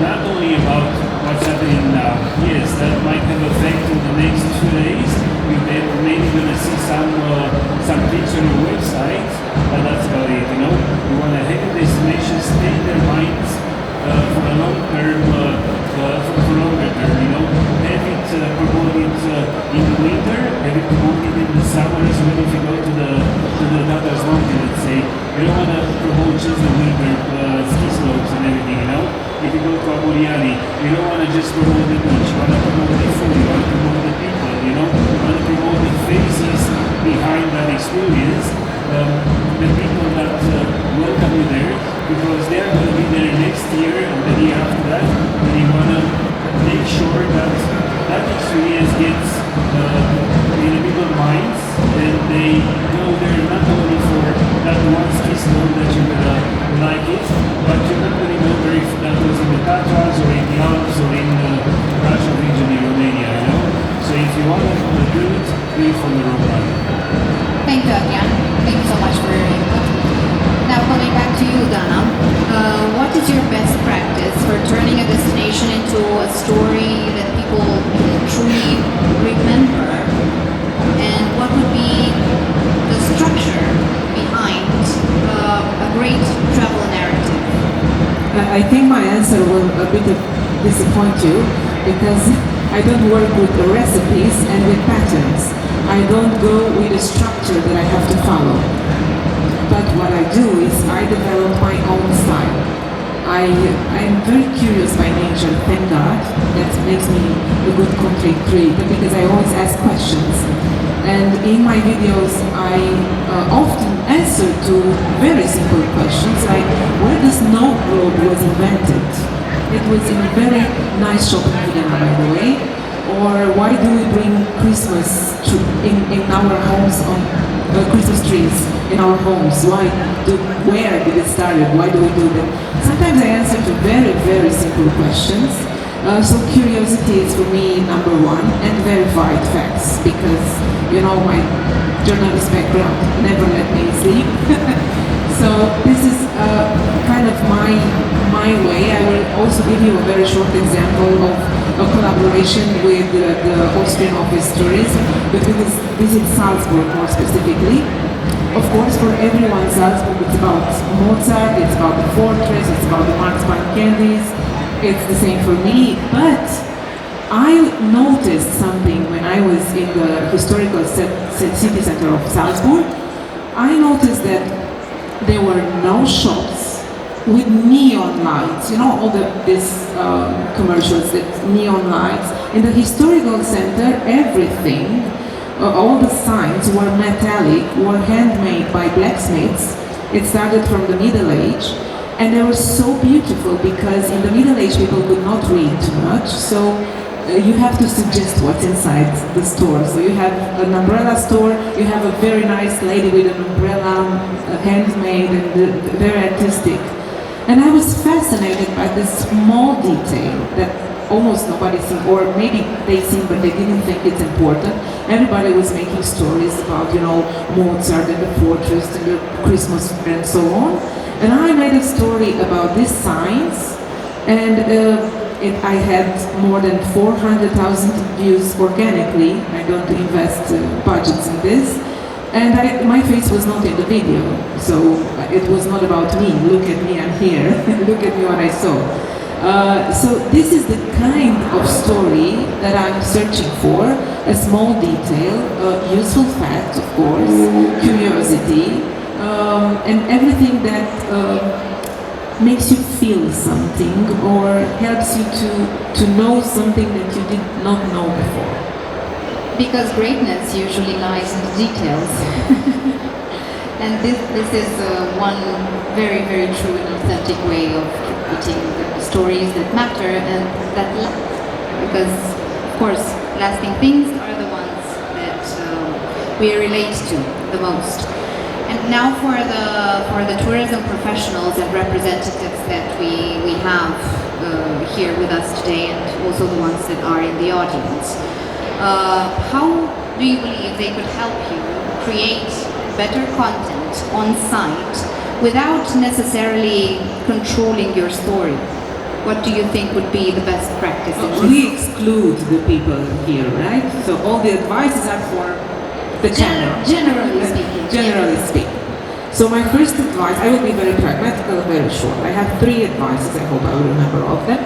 Not only about what's happening now. Yes, that might have effect in the next 2 days. You're maybe going to see some things on your website, but that's about it, you know? You want to have a destination stay in their minds for a long term, for longer term, you know? Have it promoted in the winter, have it promoted in the summer as well. If you go to the Tatra mountain, let's say, you don't want to promote just the winter ski slopes and everything, you know? If you go to Ammouliani, you don't want to just promote the beach, you want to promote the food, you want to promote the people, you know? You want to promote the faces behind that experience, the people that welcome you there, because they are going to be there next year and the year after that, and you want to make sure that that experience gets in the people's minds, and they go there not only for that one ski slope that you're going to like it, but you're not going to remember if that was in the Tatras or in the Alps or in the Russian region in Romania, you know? So if you want to do it for the long run. Thank you, Adrian. Thank you so much for your input. Now coming back to you, Dana. What is your best practice for turning a destination into a story that people truly remember? And what would be the structure behind a great travel narrative? I think my answer will a bit disappoint you, because I don't work with the recipes and with patterns. I don't go with a structure that I have to follow. But what I do is I develop my own style. I'm very curious by nature, thank God. That makes me a good content creator, because I always ask questions. And in my videos, I often answer to very simple questions like, where the snow globe was invented? It was in a very nice shop in Vienna, by the way. Or why do we bring Christmas in our homes on Christmas trees in our homes? Where did it start? Why do we do that? Sometimes I answer to very, very simple questions, So curiosity is for me number one, and verified facts, because my journalist background never let me sleep. So this is kind of my way. I will also give you a very short example of a collaboration with the Austrian Office Tourism, but we will visit Salzburg more specifically. Of course, for everyone, Salzburg, it's about Mozart, it's about the fortress, it's about the marzipan candies. It's the same for me, but I noticed something when I was in the historical city center of Salzburg. I noticed that there were no shops with neon lights. All these commercials, that neon lights. In the historical center, everything, all the signs were metallic, were handmade by blacksmiths. It started from the Middle Age. And they were so beautiful because in the Middle Age people could not read too much, so you have to suggest what's inside the store. So you have an umbrella store, you have a very nice lady with an umbrella, handmade and very artistic. And I was fascinated by this small detail that almost nobody seen, or maybe they seen but they didn't think it's important. Everybody was making stories about, Mozart and the fortress and the Christmas and so on. And I made a story about these signs, and I had more than 400,000 views organically. I don't invest budgets in this. And my face was not in the video, so it was not about me. Look at me, I'm here. Look at me what I saw. So this is the kind of story that I'm searching for. A small detail, useful fact, of course, curiosity, and everything that makes you feel something or helps you to know something that you did not know before. Because greatness usually lies in the details. And this is one very, very true and authentic way of creating the stories that matter and that last. Because, of course, lasting things are the ones that we relate to the most. And now for the tourism professionals and representatives that we have here with us today, and also the ones that are in the audience, how do you believe they could help you create better content on site without necessarily controlling your story? What do you think would be the best practice? We exclude the people here, right? So all the advices are for the camera. Generally speaking. Generally speaking. So my first advice, I will be very pragmatical, very short. I have 3 advices, I hope I will remember all of them.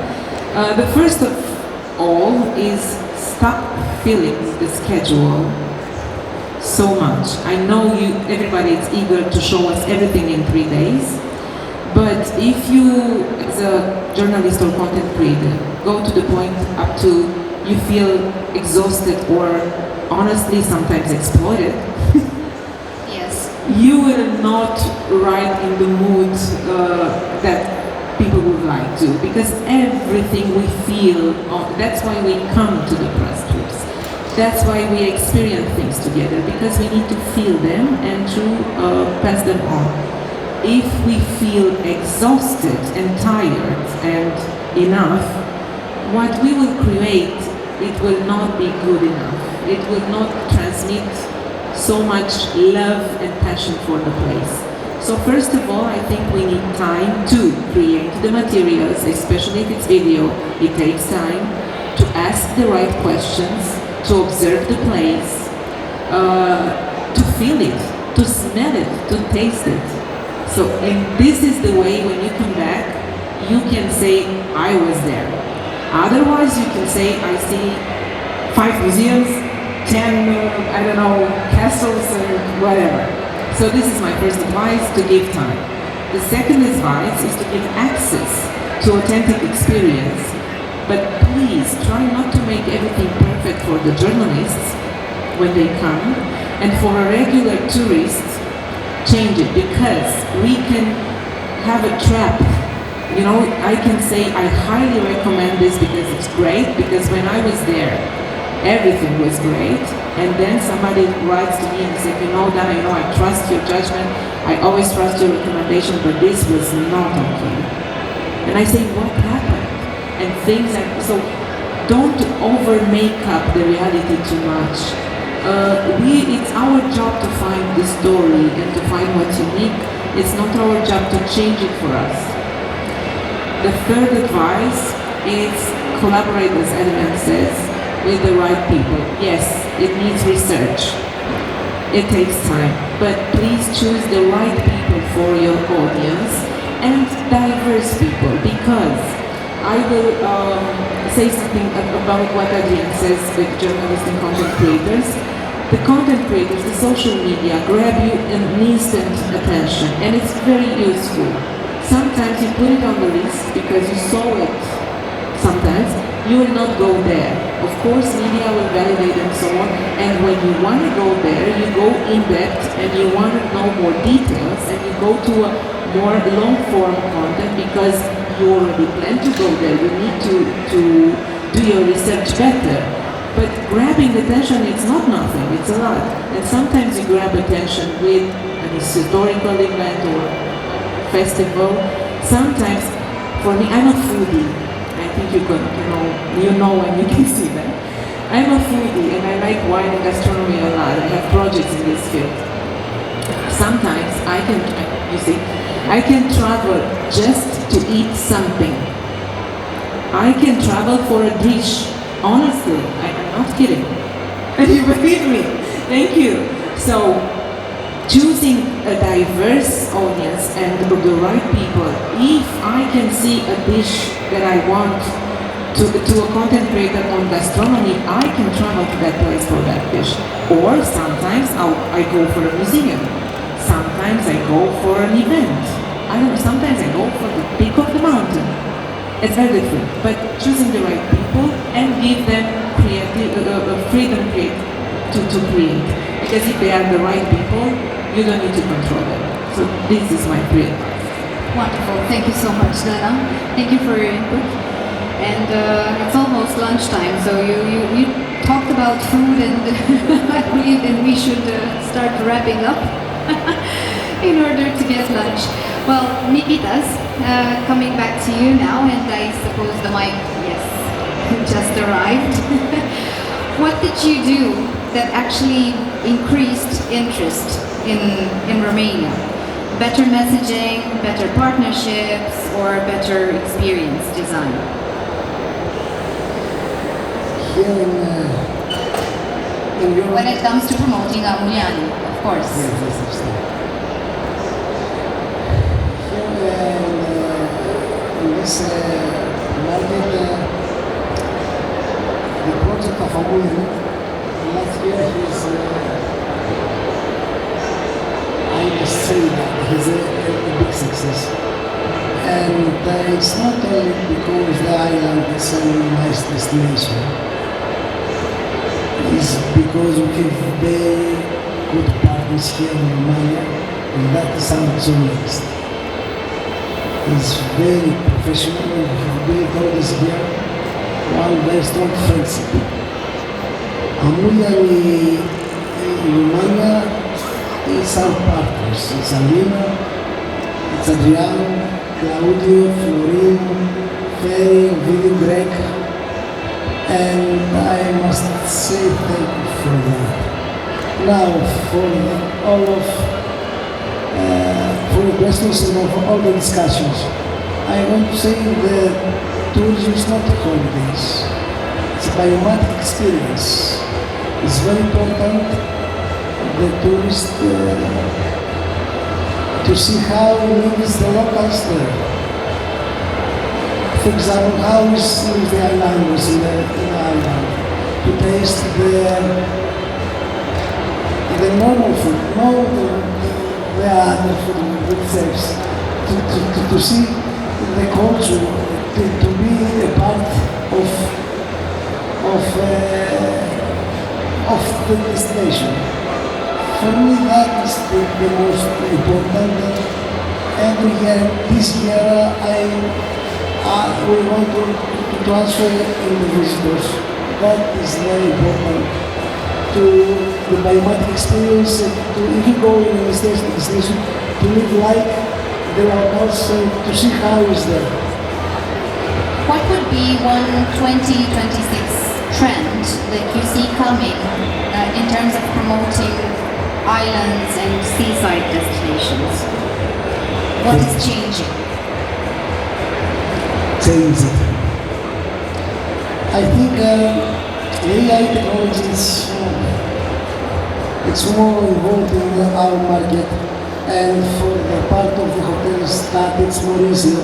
The first of all is stop filling the schedule so much. I know everybody is eager to show us everything in 3 days, but if you, as a journalist or content creator, go to the point up to you feel exhausted or honestly sometimes exploited, yes, you will not write in the mood that people would like to, because everything we feel, that's why we come to the press trips. That's why we experience things together, because we need to feel them and to pass them on. If we feel exhausted and tired and enough, what we will create, it will not be good enough. It will not transmit so much love and passion for the place. So first of all, I think we need time to create the materials, especially if it's video. It takes time to ask the right questions, to observe the place, to feel it, to smell it, to taste it. So, and this is the way when you come back, you can say, I was there. Otherwise, you can say, I see 5 museums, 10, castles, or whatever. So this is my first advice, to give time. The second advice is to give access to authentic experience. But please try not to make everything perfect for the journalists when they come, and for a regular tourist, change it, because we can have a trap. I can say I highly recommend this because it's great, because when I was there, everything was great, and then somebody writes to me and says, Dana, I trust your judgment, I always trust your recommendation, but this was not okay. And I say, what happened? and things like so. Don't over make up the reality too much. It's our job to find the story and to find what's unique. It's not our job to change it for us. The third advice is collaborate, as Adrian says, with the right people. Yes, it needs research. It takes time, but please choose the right people for your audience and diverse people, because I will say something about what Adrian says with journalists and content creators. The content creators, the social media grab you an instant attention, and it's very useful. Sometimes you put it on the list because you saw it. Sometimes you will not go there. Of course, media will validate and so on, and when you want to go there, you go in depth and you want to know more details, and you go to a more long-form content because you already plan to go there. You need to do your research better. But grabbing attention, it's not nothing, it's a lot. And sometimes you grab attention with an historical event or festival. Sometimes, for me, I'm a foodie. I think you know and you can see that. I'm a foodie and I like wine and gastronomy a lot. I have projects in this field. Sometimes I can travel just to eat something. I can travel for a dish. Honestly, I'm not kidding. And you believe me. Thank you. So, choosing a diverse audience and the right people. If I can see a dish that I want to a content creator on gastronomy, I can travel to that place for that dish. Or sometimes I go for a museum. Sometimes I go for an event. I don't know, sometimes I go for the peak of the mountain. It's very different, but choosing the right people and give them freedom to create. Because if they are the right people, you don't need to control them. So this is my prayer. Wonderful. Thank you so much, Dana. Thank you for your input. And it's almost lunchtime, so you talked about food, and I believe that we should start wrapping up in order to get lunch. Well, Nikitas, coming back to you now, and I suppose the mic, yes, just arrived. What did you do that actually increased interest in Romania? Better messaging, better partnerships, or better experience design? Here in Europe, when it comes to promoting Ammouliani, of course. Yes. In this market, the project of Ammouliani last year I must say that he's a big success. And it's not only because the island is a nice destination. It's because we have very good partners here in Romania, and that is our GoNEXT. It's very professional, we have built all this here, one very strong friendship. Ammouliani in Romania is our partners. It's Alina, it's Adrian, Claudio, Florin, Ferry, Ovidiu, Greg, and I must say thank you for that. Now, for the questions and for all the discussions, I want to say that tourism is not holidays. It's a biomatic experience. It's very important the tourist to see how lives the locals there. For example, how live the islanders in the island, to taste the normal food, not the other food themselves, to see the culture, to be a part of the destination. For me, that is the most important. Every year, this year, we want to transfer in the visitors. That is very important to the biomatic experience. If you go in a destination, to live like the locals, to see how is there. what would be one 2026 trend that you see coming in terms of promoting islands and seaside destinations? What is changing? Changing. I think AI technology is it's more involved in our market, and for the part of the hotels that it's more easier.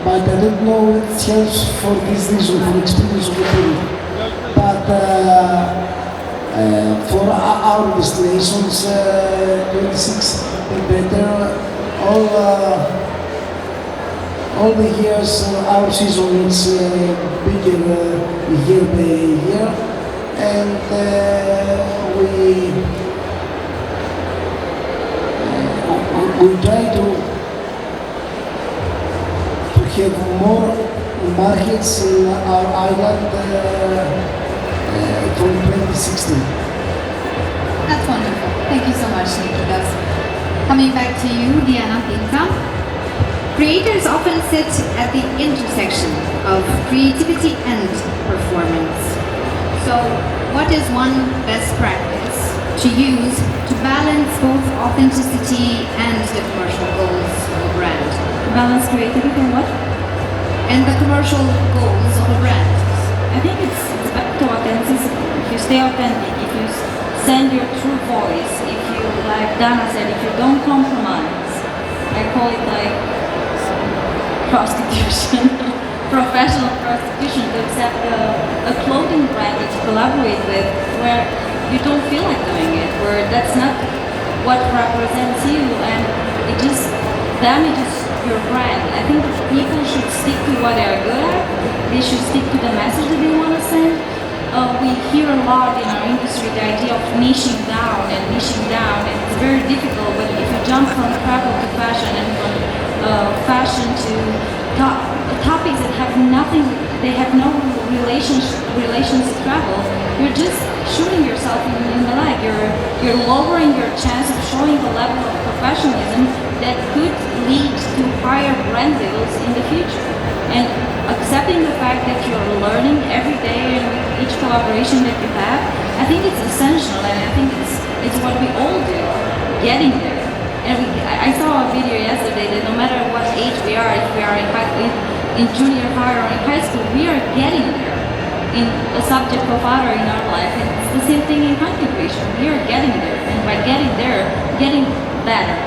But I don't know if it helps for this reason, for experience of the people. But for our destinations, 26 and better, all the years our season is bigger year by year, and we try to have more markets in our island from 2016. That's wonderful. Thank you so much, Nikitas. Coming back to you, Diana Pinta. Creators often sit at the intersection of creativity and performance. So, what is one best practice to use to balance both authenticity and the commercial goals of a brand? Balance creativity and what? And the commercial goals of a brand. I think it's back to authenticity. If you stay authentic, if you send your true voice, if you, like Dana said, if you don't compromise, I call it like prostitution, professional prostitution, to accept a clothing brand that you collaborate with where you don't feel like doing it, where that's not what represents you, and it just damages your brand. I think people should stick to what they are good at. They should stick to the message that they want to send. We hear a lot in our industry the idea of niching down, and it's very difficult. But if you jump from travel to fashion, and from fashion to topics that have nothing, they have no relations to travel, you're just shooting yourself in the leg. You're lowering your chance of showing the level of professionalism that could lead to higher brand deals in the future. And accepting the fact that you're learning every day and with each collaboration that you have, I think it's essential, and I think it's what we all do, getting there. And I saw a video yesterday that no matter what age we are, if we are in junior high or in high school, we are getting there in a subject of honor in our life. And it's the same thing in content creation. We are getting there, and by getting there, getting better.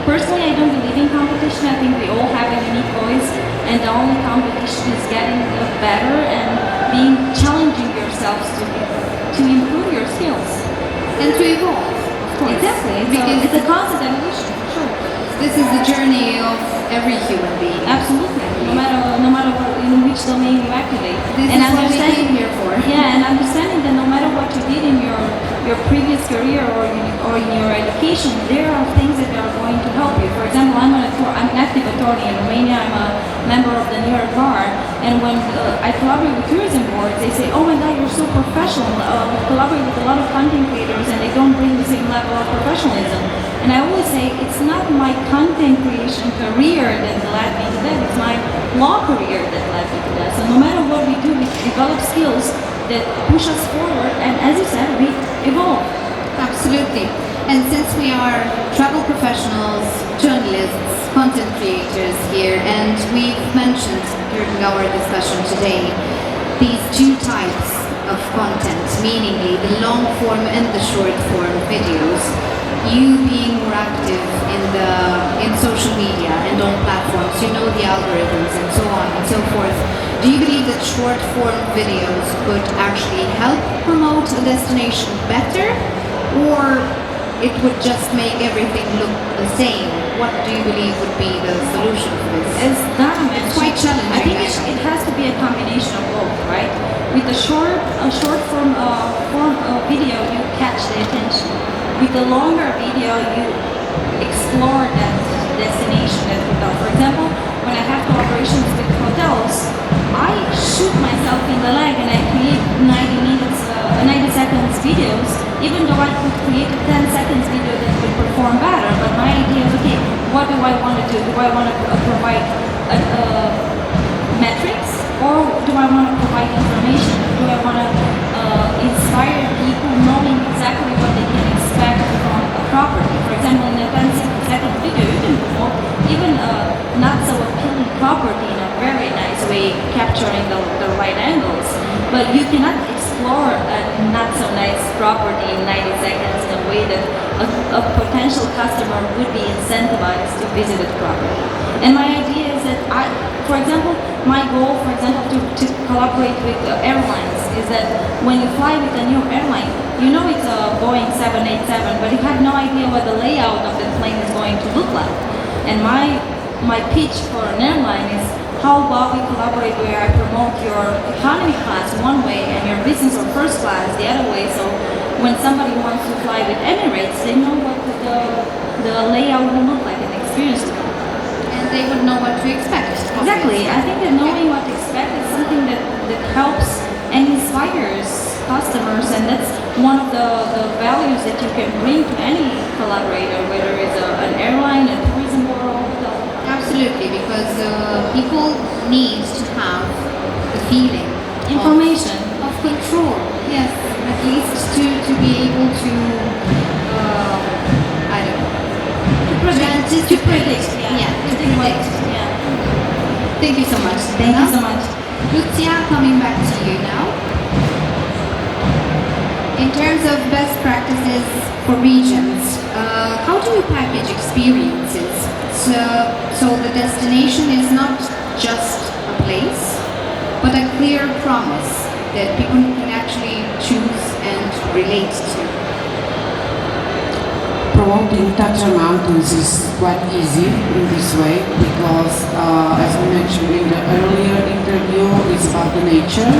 Personally, I don't believe in competition. I think we all have a unique voice, and the only competition is getting better and challenging yourselves to improve your skills and to evolve. Exactly. It's a constant evolution, for sure. This is the journey of every human being. Absolutely. No matter in which domain you activate. This is what we came here for. Yeah, and understanding that no matter what you did in your previous career or in your education, there are things that are going to help you. For example, I'm an active attorney in Romania. I'm a member of the New York Bar, and when I collaborate with tourism boards, they say, "Oh my God, you're so professional." We collaborate with a lot of content creators, and they don't bring the same level of professionalism. And I always say, it's not my content creation career that led me to that, it's my law career that led me to that. So no matter what we do, we develop skills that push us forward, and as you said, we evolve. Absolutely. And since we are travel professionals, journalists, content creators here, and we've mentioned during our discussion today these two types of content, meaning the long form and the short form videos, you being more active in social media and on platforms, you know the algorithms and so on and so forth. Do you believe that short form videos could actually help promote a destination better, or it would just make everything look the same? What do you believe would be the solution for this? As Dana mentioned, it's quite challenging. I think it has to be a combination of both, right? With the short form video, you catch the attention. With the longer video, you explore that destination, that hotel. For example, when I have collaborations with hotels, I shoot myself in the leg and I create 90 seconds videos, even though I could create a 10 seconds video that would perform better. But my idea is, okay, what do I want to do? Do I want to provide metrics, or do I want to provide information? Do I want to inspire people knowing exactly what they can expect from a property? For example, in a setting video, even not so appealing property in a very nice way, capturing the right angles, but you cannot explore a not so nice property in 90 seconds in a way that a potential customer would be incentivized to visit the property. And my idea is that for example, my goal, for example, to collaborate with airlines is that when you fly with a new airline, you know it's a Boeing 787, but you have no idea what the layout of the plane is going to look like. And my pitch for an airline is, how about we collaborate where I promote your economy class one way and your business or first class the other way, so when somebody wants to fly with Emirates, they know what the layout will look like and experience will look like. And they would know what to expect. Exactly. I think that knowing what to expect is something that helps and inspires customers, and that's one of the values that you can bring to any collaborator, whether it's an airline, a tourism bureau. Absolutely, because people need to have the feeling, information, of control. Yes, at least to be able to, I don't know, to predict. Yeah, to predict. Yeah. Thank you so much. Thank you so much. Lucia, coming back to you now. In terms of best practices for regions, how do you package experiences so the destination is not just a place, but a clear promise that people can actually choose and relate to? Promoting Tatra Mountains is quite easy in this way because, as we mentioned in the earlier interview, it's about the nature,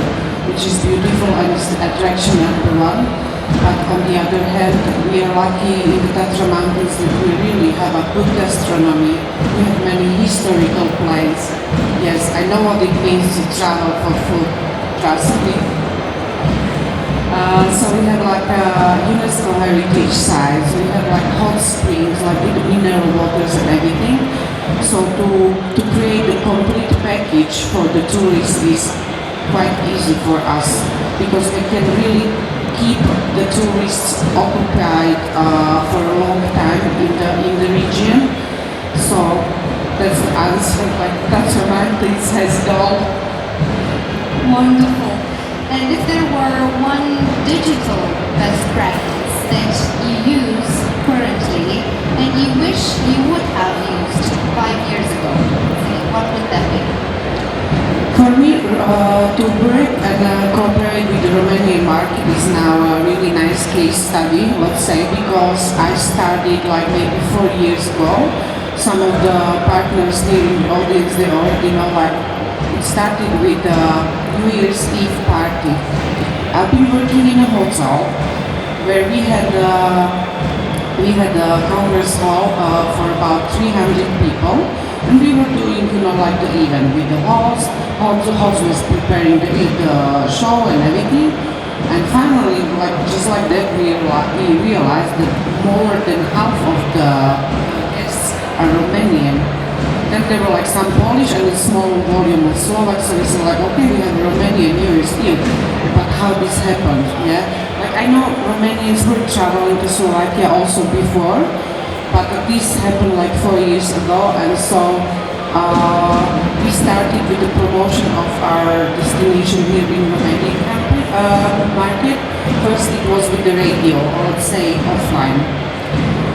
which is beautiful and is the attraction number one. But on the other hand, we are lucky in the Tatra Mountains that we really have a good gastronomy. We have many historical places. Yes, I know what it means to travel for food, trust me. So we have like UNESCO heritage sites, we have like hot springs, like with mineral waters and everything. So to create a complete package for the tourists is quite easy for us because we can really keep the tourists occupied for a long time in the region. So that's the answer, like Tatra Mountains has gone. Wonderful. And if there were one digital best practice that you use currently and you wish you would have used 5 years ago, what would that be? For me, to work and cooperate with the Romanian market is now a really nice case study, let's say, because I started like maybe 4 years ago. Some of the partners here in the audience, they already know, like, it started with the New Year's Eve party. I've been working in a hotel where we had a congress hall for about 300 people, and we were doing, like the event with the host. The host was preparing the show and everything. And finally, like just like that, we realized that more than half of the guests are Romanian. Then there were like some Polish and a small volume of Slovak, so we said like, okay, we have Romanian New Year's Eve, but how this happened, yeah? Like I know Romanians were traveling to Slovakia also before, but this happened like 4 years ago, and so we started with the promotion of our destination here in Romanian market. First it was with the radio, or let's say offline.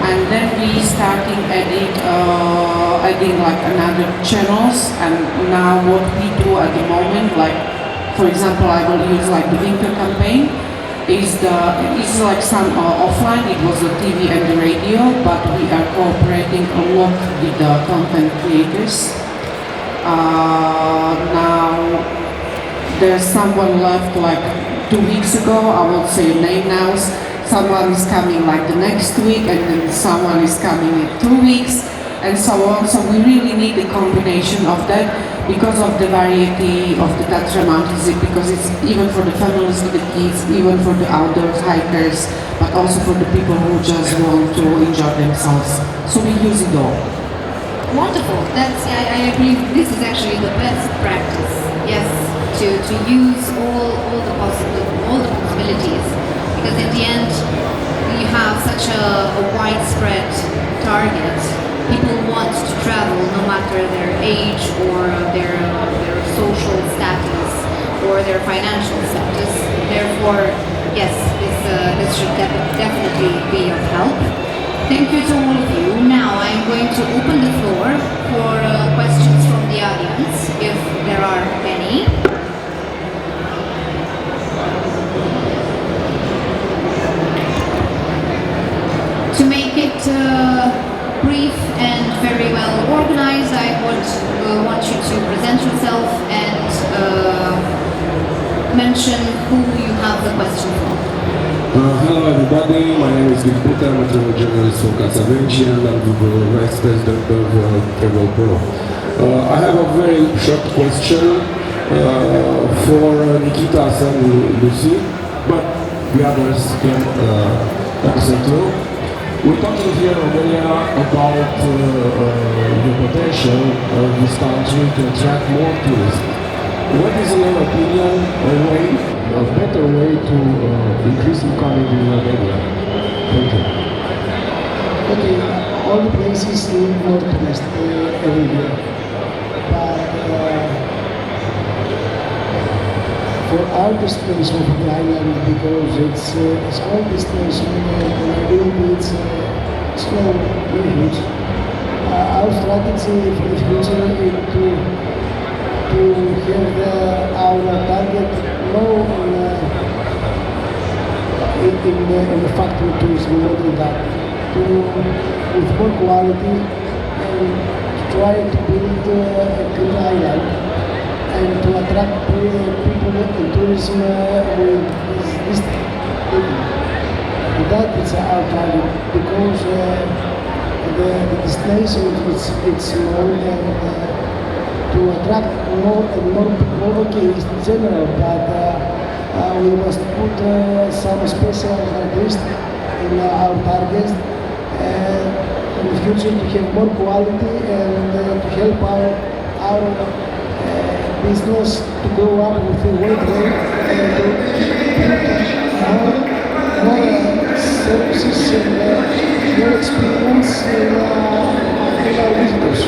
And then we started adding like another channels, and now what we do at the moment, like for example, I will use like the winter campaign, is like some offline. It was the TV and the radio, but we are cooperating a lot with the content creators. Now there's someone left like 2 weeks ago. I won't say a name now. Someone is coming like the next week, and then someone is coming in 2 weeks, and so on. So we really need a combination of that because of the variety of the Tatra Mountains, because it's even for the families with the kids, even for the outdoor hikers, but also for the people who just want to enjoy themselves. So we use it all. Wonderful. I agree. This is actually the best practice. Yes, to use all the possibilities, because in the end you have such a widespread target. People want to travel no matter their age or their social status or their financial status. Therefore, yes, this should definitely be of help. Thank you to all of you. Now I'm going to open the floor for questions from the audience, if there are any. To make it brief and very well organized, I would want you to present yourself and mention who you have the question from. Hello everybody, my name is Nikitas, I'm a travel journalist from Gonț and I'm the Vice President of Travel Pro. I have a very short question for Nikitas and Lucia, but the others can listen too. We're talking here in Romania about the potential of this country to attract more tourists. What is, in your opinion, a better way to increase economy in Romania? Thank you. Okay, all the places need more tourists every year. But for our destination for the island, because it's a small destination and really it's slow movement, our strategy for the future is to have our target low in the factory tourism, more than that, with more quality and to try to build a good island and to attract people in tourism with this that is our target, because the destination it's small and to attract more and more people, okay, in general, but we must put some special characteristics in our targets in the future to have more quality and to help our business to grow up with a wide range and to more services and more experience in our visitors.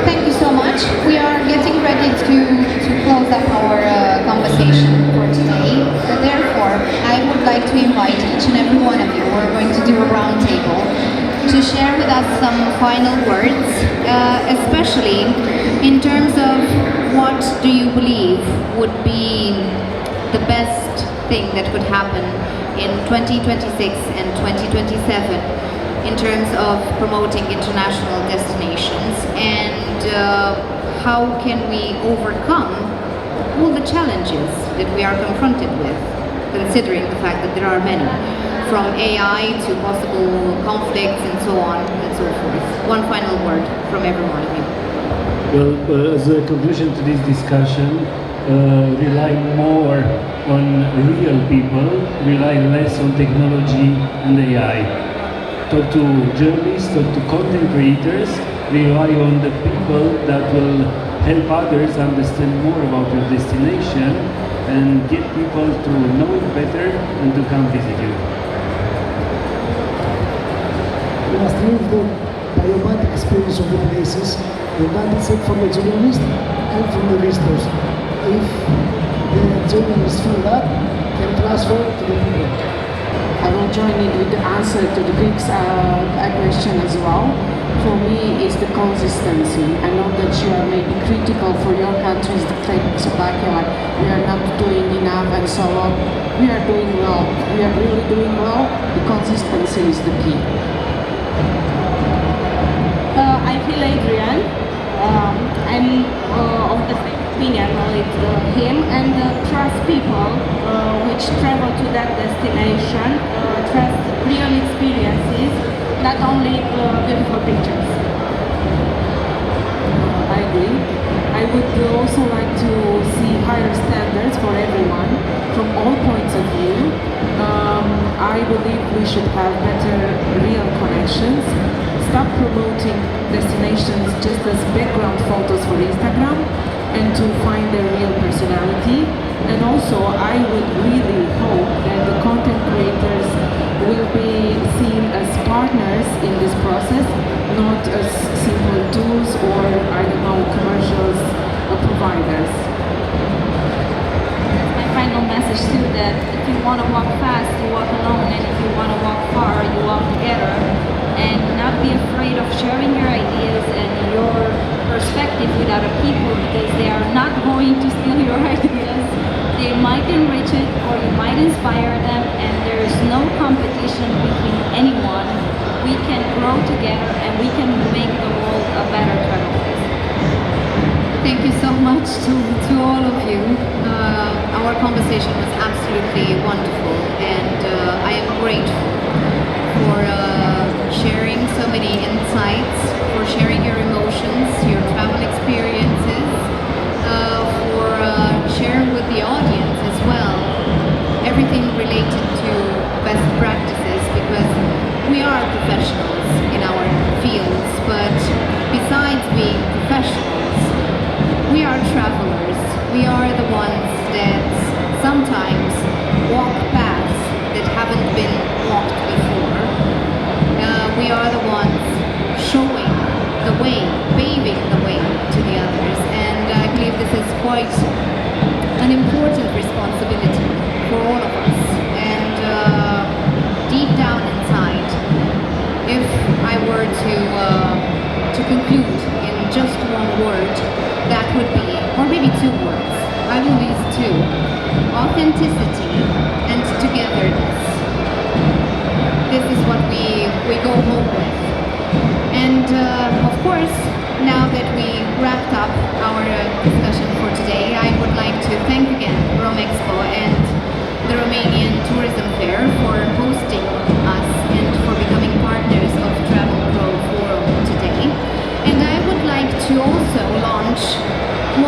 Thank you so much. We are getting ready to close up our conversation for today. So therefore, I would like to invite each and every one of you, we're going to do a round table, to share with us some final words, especially in terms of what do you believe would be the best thing that could happen in 2026 and 2027 in terms of promoting international destinations, and how can we overcome all the challenges that we are confronted with, considering the fact that there are many, from AI to possible conflicts and so on and so forth. One final word from every one of you. Well, as a conclusion to this discussion, rely more on real people, rely less on technology and AI. Talk to journalists, talk to content creators, rely on the people that will help others understand more about your destination and get people to know it better and to come visit you. We must leave the biomatic experience of the places, the mindset from the journalist and from the visitors. If the journalists feel that, can transfer to the people. I will join in with the answer to the Greek question as well. For me, it's the consistency. I know that you are maybe critical for your countries, the Slovakia, like we are not doing enough and so on. We are doing well. We are really doing well. The consistency is the key. I feel Adrian. I'm of the same opinion with him, and trust people which travel to that destination, trust real experiences, not only beautiful pictures. I agree. I would also like to see higher standards for everyone from all points of view. I believe we should have better real connections. Stop promoting destinations just as background photos for Instagram and to find their real personality. And also, I would really hope that the content creators will be seen as partners in this process, not as simple tools or, I don't know, commercials providers. My final message too, that if you want to walk fast, you walk alone, and if you want to walk far, you walk together. And not be afraid of sharing your ideas and your perspective with other people, because they are not going to steal your ideas. They might enrich it or you might inspire them, and there is no competition between anyone. We can grow together and we can make the world a better travel place. Thank you so much to all of you. Our conversation was absolutely wonderful, and I am grateful for sharing so many insights, for sharing your emotions, your travel experiences, for sharing with the audience as well everything related to best practices, because we are professionals in our fields, but besides being professionals, we are travelers. We are the ones that sometimes walk paths that haven't been walked before. We are the ones showing the way, paving the way to the others, and I believe this is quite an important responsibility for all of us. And deep down inside, if I were to conclude in just one word, that would be, or maybe two words, I will use two: authenticity and togetherness. This is what we go home with. And of course, now that we wrapped up our discussion for today, I would like to thank again Romexpo and the Romanian Tourism Fair for hosting us and for becoming partners of Travel Pro Forum today. And I would like to also launch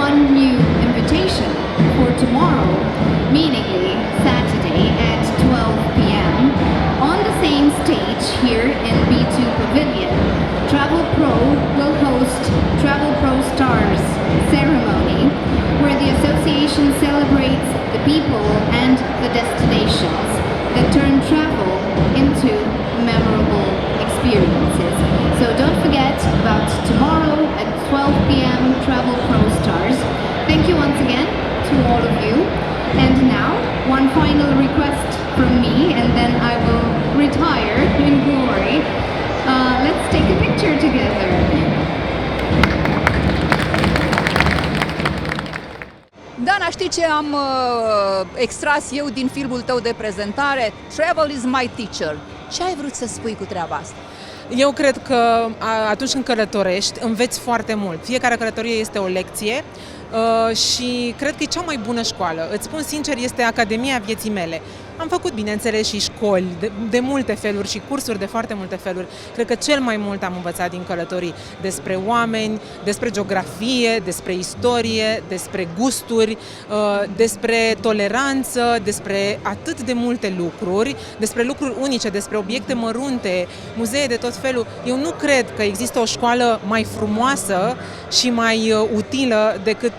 one new invitation for tomorrow, meaningly Saturday at 12 p.m. on the same stage here in B2 Pavilion. Travel Pro will host Travel Pro Stars ceremony, where the association celebrates the people and the destinations that turn travel into memorable experiences. So don't forget about tomorrow at 12 p.m. Travel Pro Stars. Thank you once again to all of you. And now, one final request from me, and then I will retire in glory. Let's take a picture together. Dana, știi ce am extras eu din filmul tău de prezentare? Travel is my teacher. Ce ai vrut să spui cu treaba asta? Eu cred că atunci când călătorești, înveți foarte mult. Fiecare călătorie este o lecție și cred că e cea mai bună școală. Îți spun sincer, este Academia vieții mele. Am făcut, bineînțeles, și școli de multe feluri și cursuri de foarte multe feluri. Cred că cel mai mult am învățat din călătorii despre oameni, despre geografie, despre istorie, despre gusturi, despre toleranță, despre atât de multe lucruri, despre lucruri unice, despre obiecte mărunte, muzee de tot felul. Eu nu cred că există o școală mai frumoasă și mai utilă decât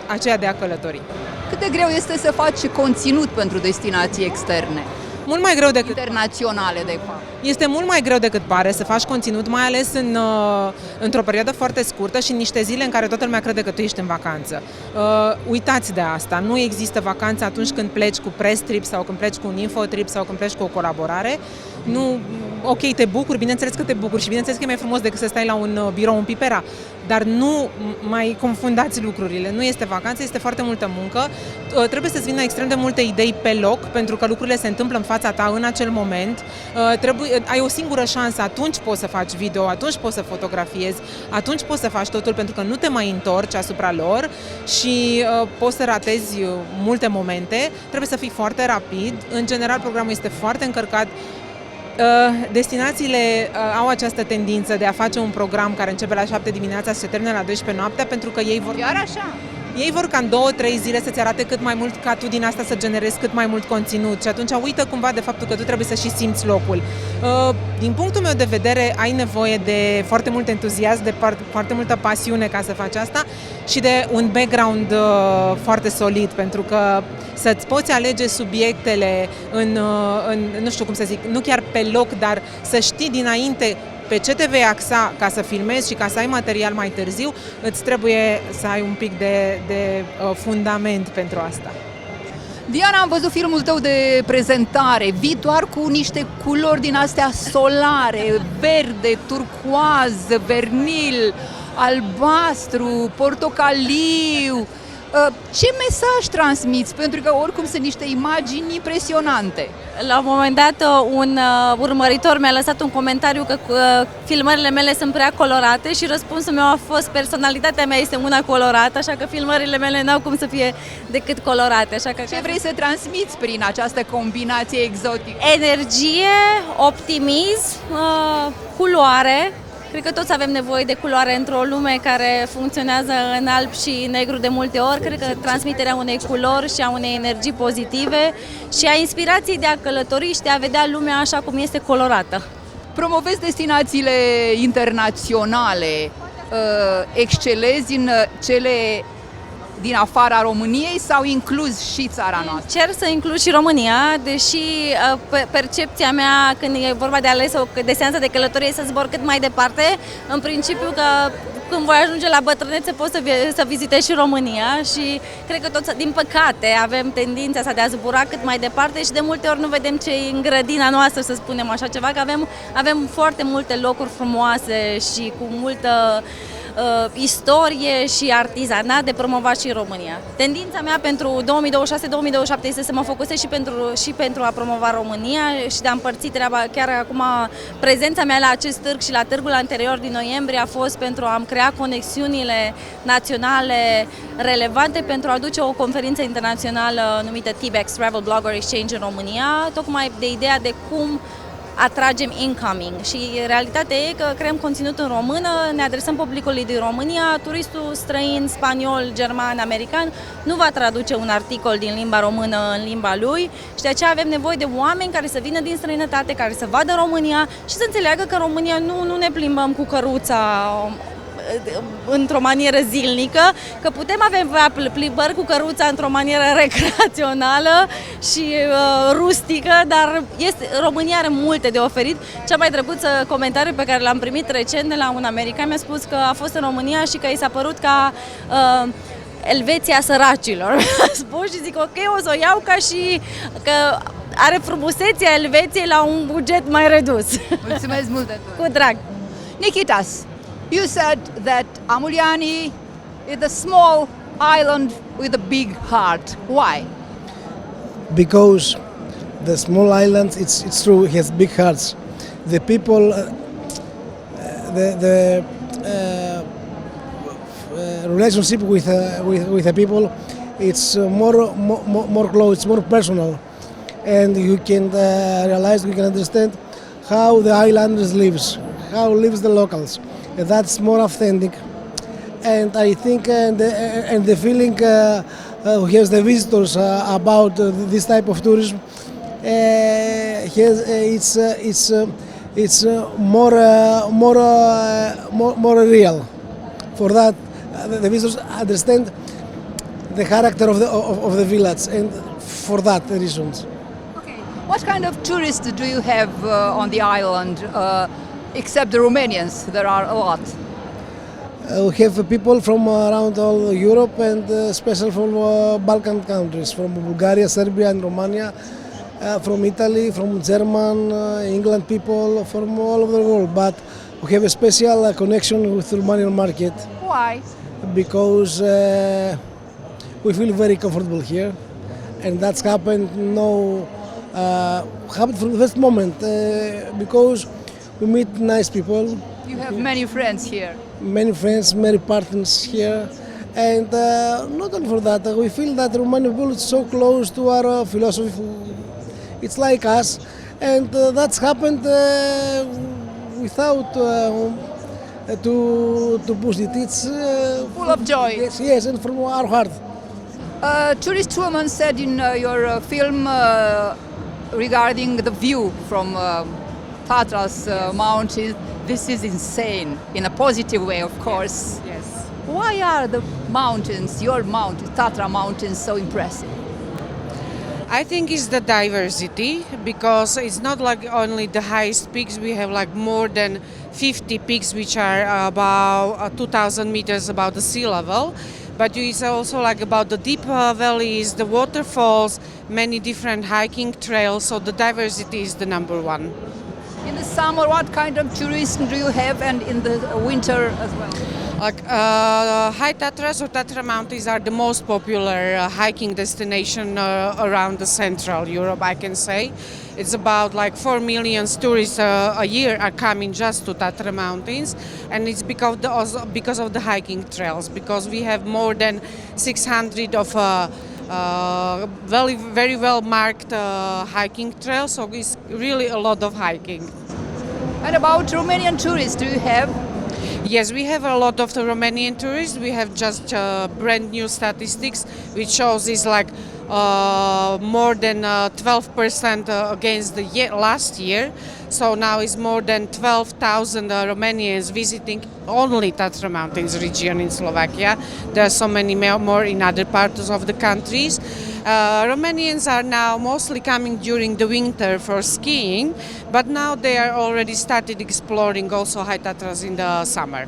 aceea de a călători. Cât de greu este să faci conținut pentru destinații externe? Mult mai greu decât internaționale, de fapt. Este mult mai greu decât pare să faci conținut, mai ales într-o perioadă foarte scurtă și în niște zile în care toată lumea crede că tu ești în vacanță. Uitați de asta, nu există vacanță atunci când pleci cu press trip sau când pleci cu un infotrip sau când pleci cu o colaborare. Nu, ok, te bucuri, bineînțeles că te bucuri și bineînțeles că e mai frumos decât să stai la un birou în Pipera, dar nu mai confundați lucrurile. Nu este vacanță, este foarte multă muncă. Trebuie să-ți vină extrem de multe idei pe loc, pentru că lucrurile se întâmplă în fața ta în acel moment. Ai o singură șansă, atunci poți să faci video, atunci poți să fotografiezi, atunci poți să faci totul, pentru că nu te mai întorci asupra lor și poți să ratezi multe momente. Trebuie să fii foarte rapid. În general, programul este foarte încărcat. Destinațiile au această tendință de a face un program care începe la 7 dimineața și se termină la 12 noaptea, pentru că ei vor... Chiar așa? Ei vor ca în 2-3 zile să-ți arate cât mai mult, ca tu din asta să generezi cât mai mult conținut și atunci uită cumva de faptul că tu trebuie să și simți locul. Din punctul meu de vedere, ai nevoie de foarte mult entuziasm, de foarte multă pasiune ca să faci asta și de un background foarte solid, pentru că să-ți poți alege subiectele nu știu cum să zic, nu chiar pe loc, dar să știi dinainte pe ce te vei axa ca să filmezi și ca să ai material mai târziu, îți trebuie să ai un pic de fundament pentru asta. Diana, am văzut filmul tău de prezentare, vii doar cu niște culori din astea solare, verde, turcoaz, vernil, albastru, portocaliu. Ce mesaj transmiți? Pentru că oricum sunt niște imagini impresionante. La un moment dat, un urmăritor mi-a lăsat un comentariu că filmările mele sunt prea colorate și răspunsul meu a fost: personalitatea mea este una colorată, așa că filmările mele n-au cum să fie decât colorate. Așa că ce vrei să transmiți prin această combinație exotică? Energie, optimism, culoare. Cred că toți avem nevoie de culoare într-o lume care funcționează în alb și negru de multe ori. Cred că transmiterea unei culori și a unei energii pozitive și a inspirației de a călători și de a vedea lumea așa cum este colorată. Promovezi destinațiile internaționale, excelezi în cele din afara României sau inclus și țara noastră? Cer să includ și România, deși percepția mea când e vorba de ales o destinație de călătorie să zbor cât mai departe, în principiu că când voi ajunge la bătrânețe pot să vizitez și România și cred că toți, din păcate, avem tendința asta de a zbura cât mai departe și de multe ori nu vedem ce e în grădina noastră, să spunem așa ceva, că avem foarte multe locuri frumoase și cu multă istorie și artizanat de promovat și în România. Tendința mea pentru 2026-2027 este să mă focusez și pentru a promova România și de a împărți treaba. Chiar acum prezența mea la acest târg și la târgul anterior din noiembrie a fost pentru a-mi crea conexiunile naționale relevante pentru a duce o conferință internațională numită TBEX Travel Blogger Exchange în România, tocmai de ideea de cum atragem incoming și realitatea e că creăm conținut în română, ne adresăm publicului din România, turistul străin, spaniol, german, american nu va traduce un articol din limba română în limba lui și de aceea avem nevoie de oameni care să vină din străinătate, care să vadă România și să înțeleagă că România nu ne plimbăm cu căruța într-o manieră zilnică, că putem avea plimbări cu căruța într-o manieră recreațională și rustică, dar România are multe de oferit. Cea mai drăguță comentariu pe care l-am primit recent de la un american mi-a spus că a fost în România și că i s-a părut ca Elveția săracilor. Mi-a spus și zic ok, o să o iau ca și că are frumusețea Elveției la un buget mai redus. Mulțumesc mult de tot! Cu drag! Nikitas, you said that Ammouliani is a small island with a big heart. Why? Because the small island, it's true, it has big hearts. The people, the relationship with the people, it's more close, it's more personal, and you can realize, you can understand how the islanders lives, how lives the locals. That's more authentic, and I think and the feeling who has the visitors about this type of tourism, it's more real. For that, the visitors understand the character of the village, and for that reasons. Okay. What kind of tourists do you have on the island? Except the Romanians, there are a lot. We have people from around all Europe and especially from Balkan countries, from Bulgaria, Serbia and Romania, from Italy, from German, England people, from all over the world. But we have a special connection with the Romanian market. Why? Because we feel very comfortable here, and that's happened happened from the first moment because we meet nice people. You have many friends here. Many friends, many partners here. And not only for that, we feel that Romanian people is so close to our philosophy. It's like us. And that's happened without to push it. It's full of joy. Yes, and from our heart. Tourist woman said in your film regarding the view from Tatra's mountains, this is insane, in a positive way, of course. Yes. Why are the mountains, your mountains, Tatra mountains, so impressive? I think it's the diversity, because it's not like only the highest peaks. We have like more than 50 peaks which are about 2,000 meters above the sea level. But it's also like about the deep valleys, the waterfalls, many different hiking trails. So the diversity is the number one. In the summer, what kind of tourism do you have, and in the winter as well? Like High Tatras or Tatra Mountains are the most popular hiking destination around the Central Europe, I can say. It's about like 4 million tourists a year are coming just to Tatra Mountains, and it's because of the hiking trails, because we have more than 600 of very well marked hiking trails, so it's really a lot of hiking. And about Romanian tourists, do you have? Yes, we have a lot of the Romanian tourists. We have just brand new statistics which shows is like more than 12% against the last year. So now it's more than 12,000 Romanians visiting only Tatra Mountains region in Slovakia. There are so many more in other parts of the countries. Romanians are now mostly coming during the winter for skiing, but now they are already started exploring also High Tatras in the summer.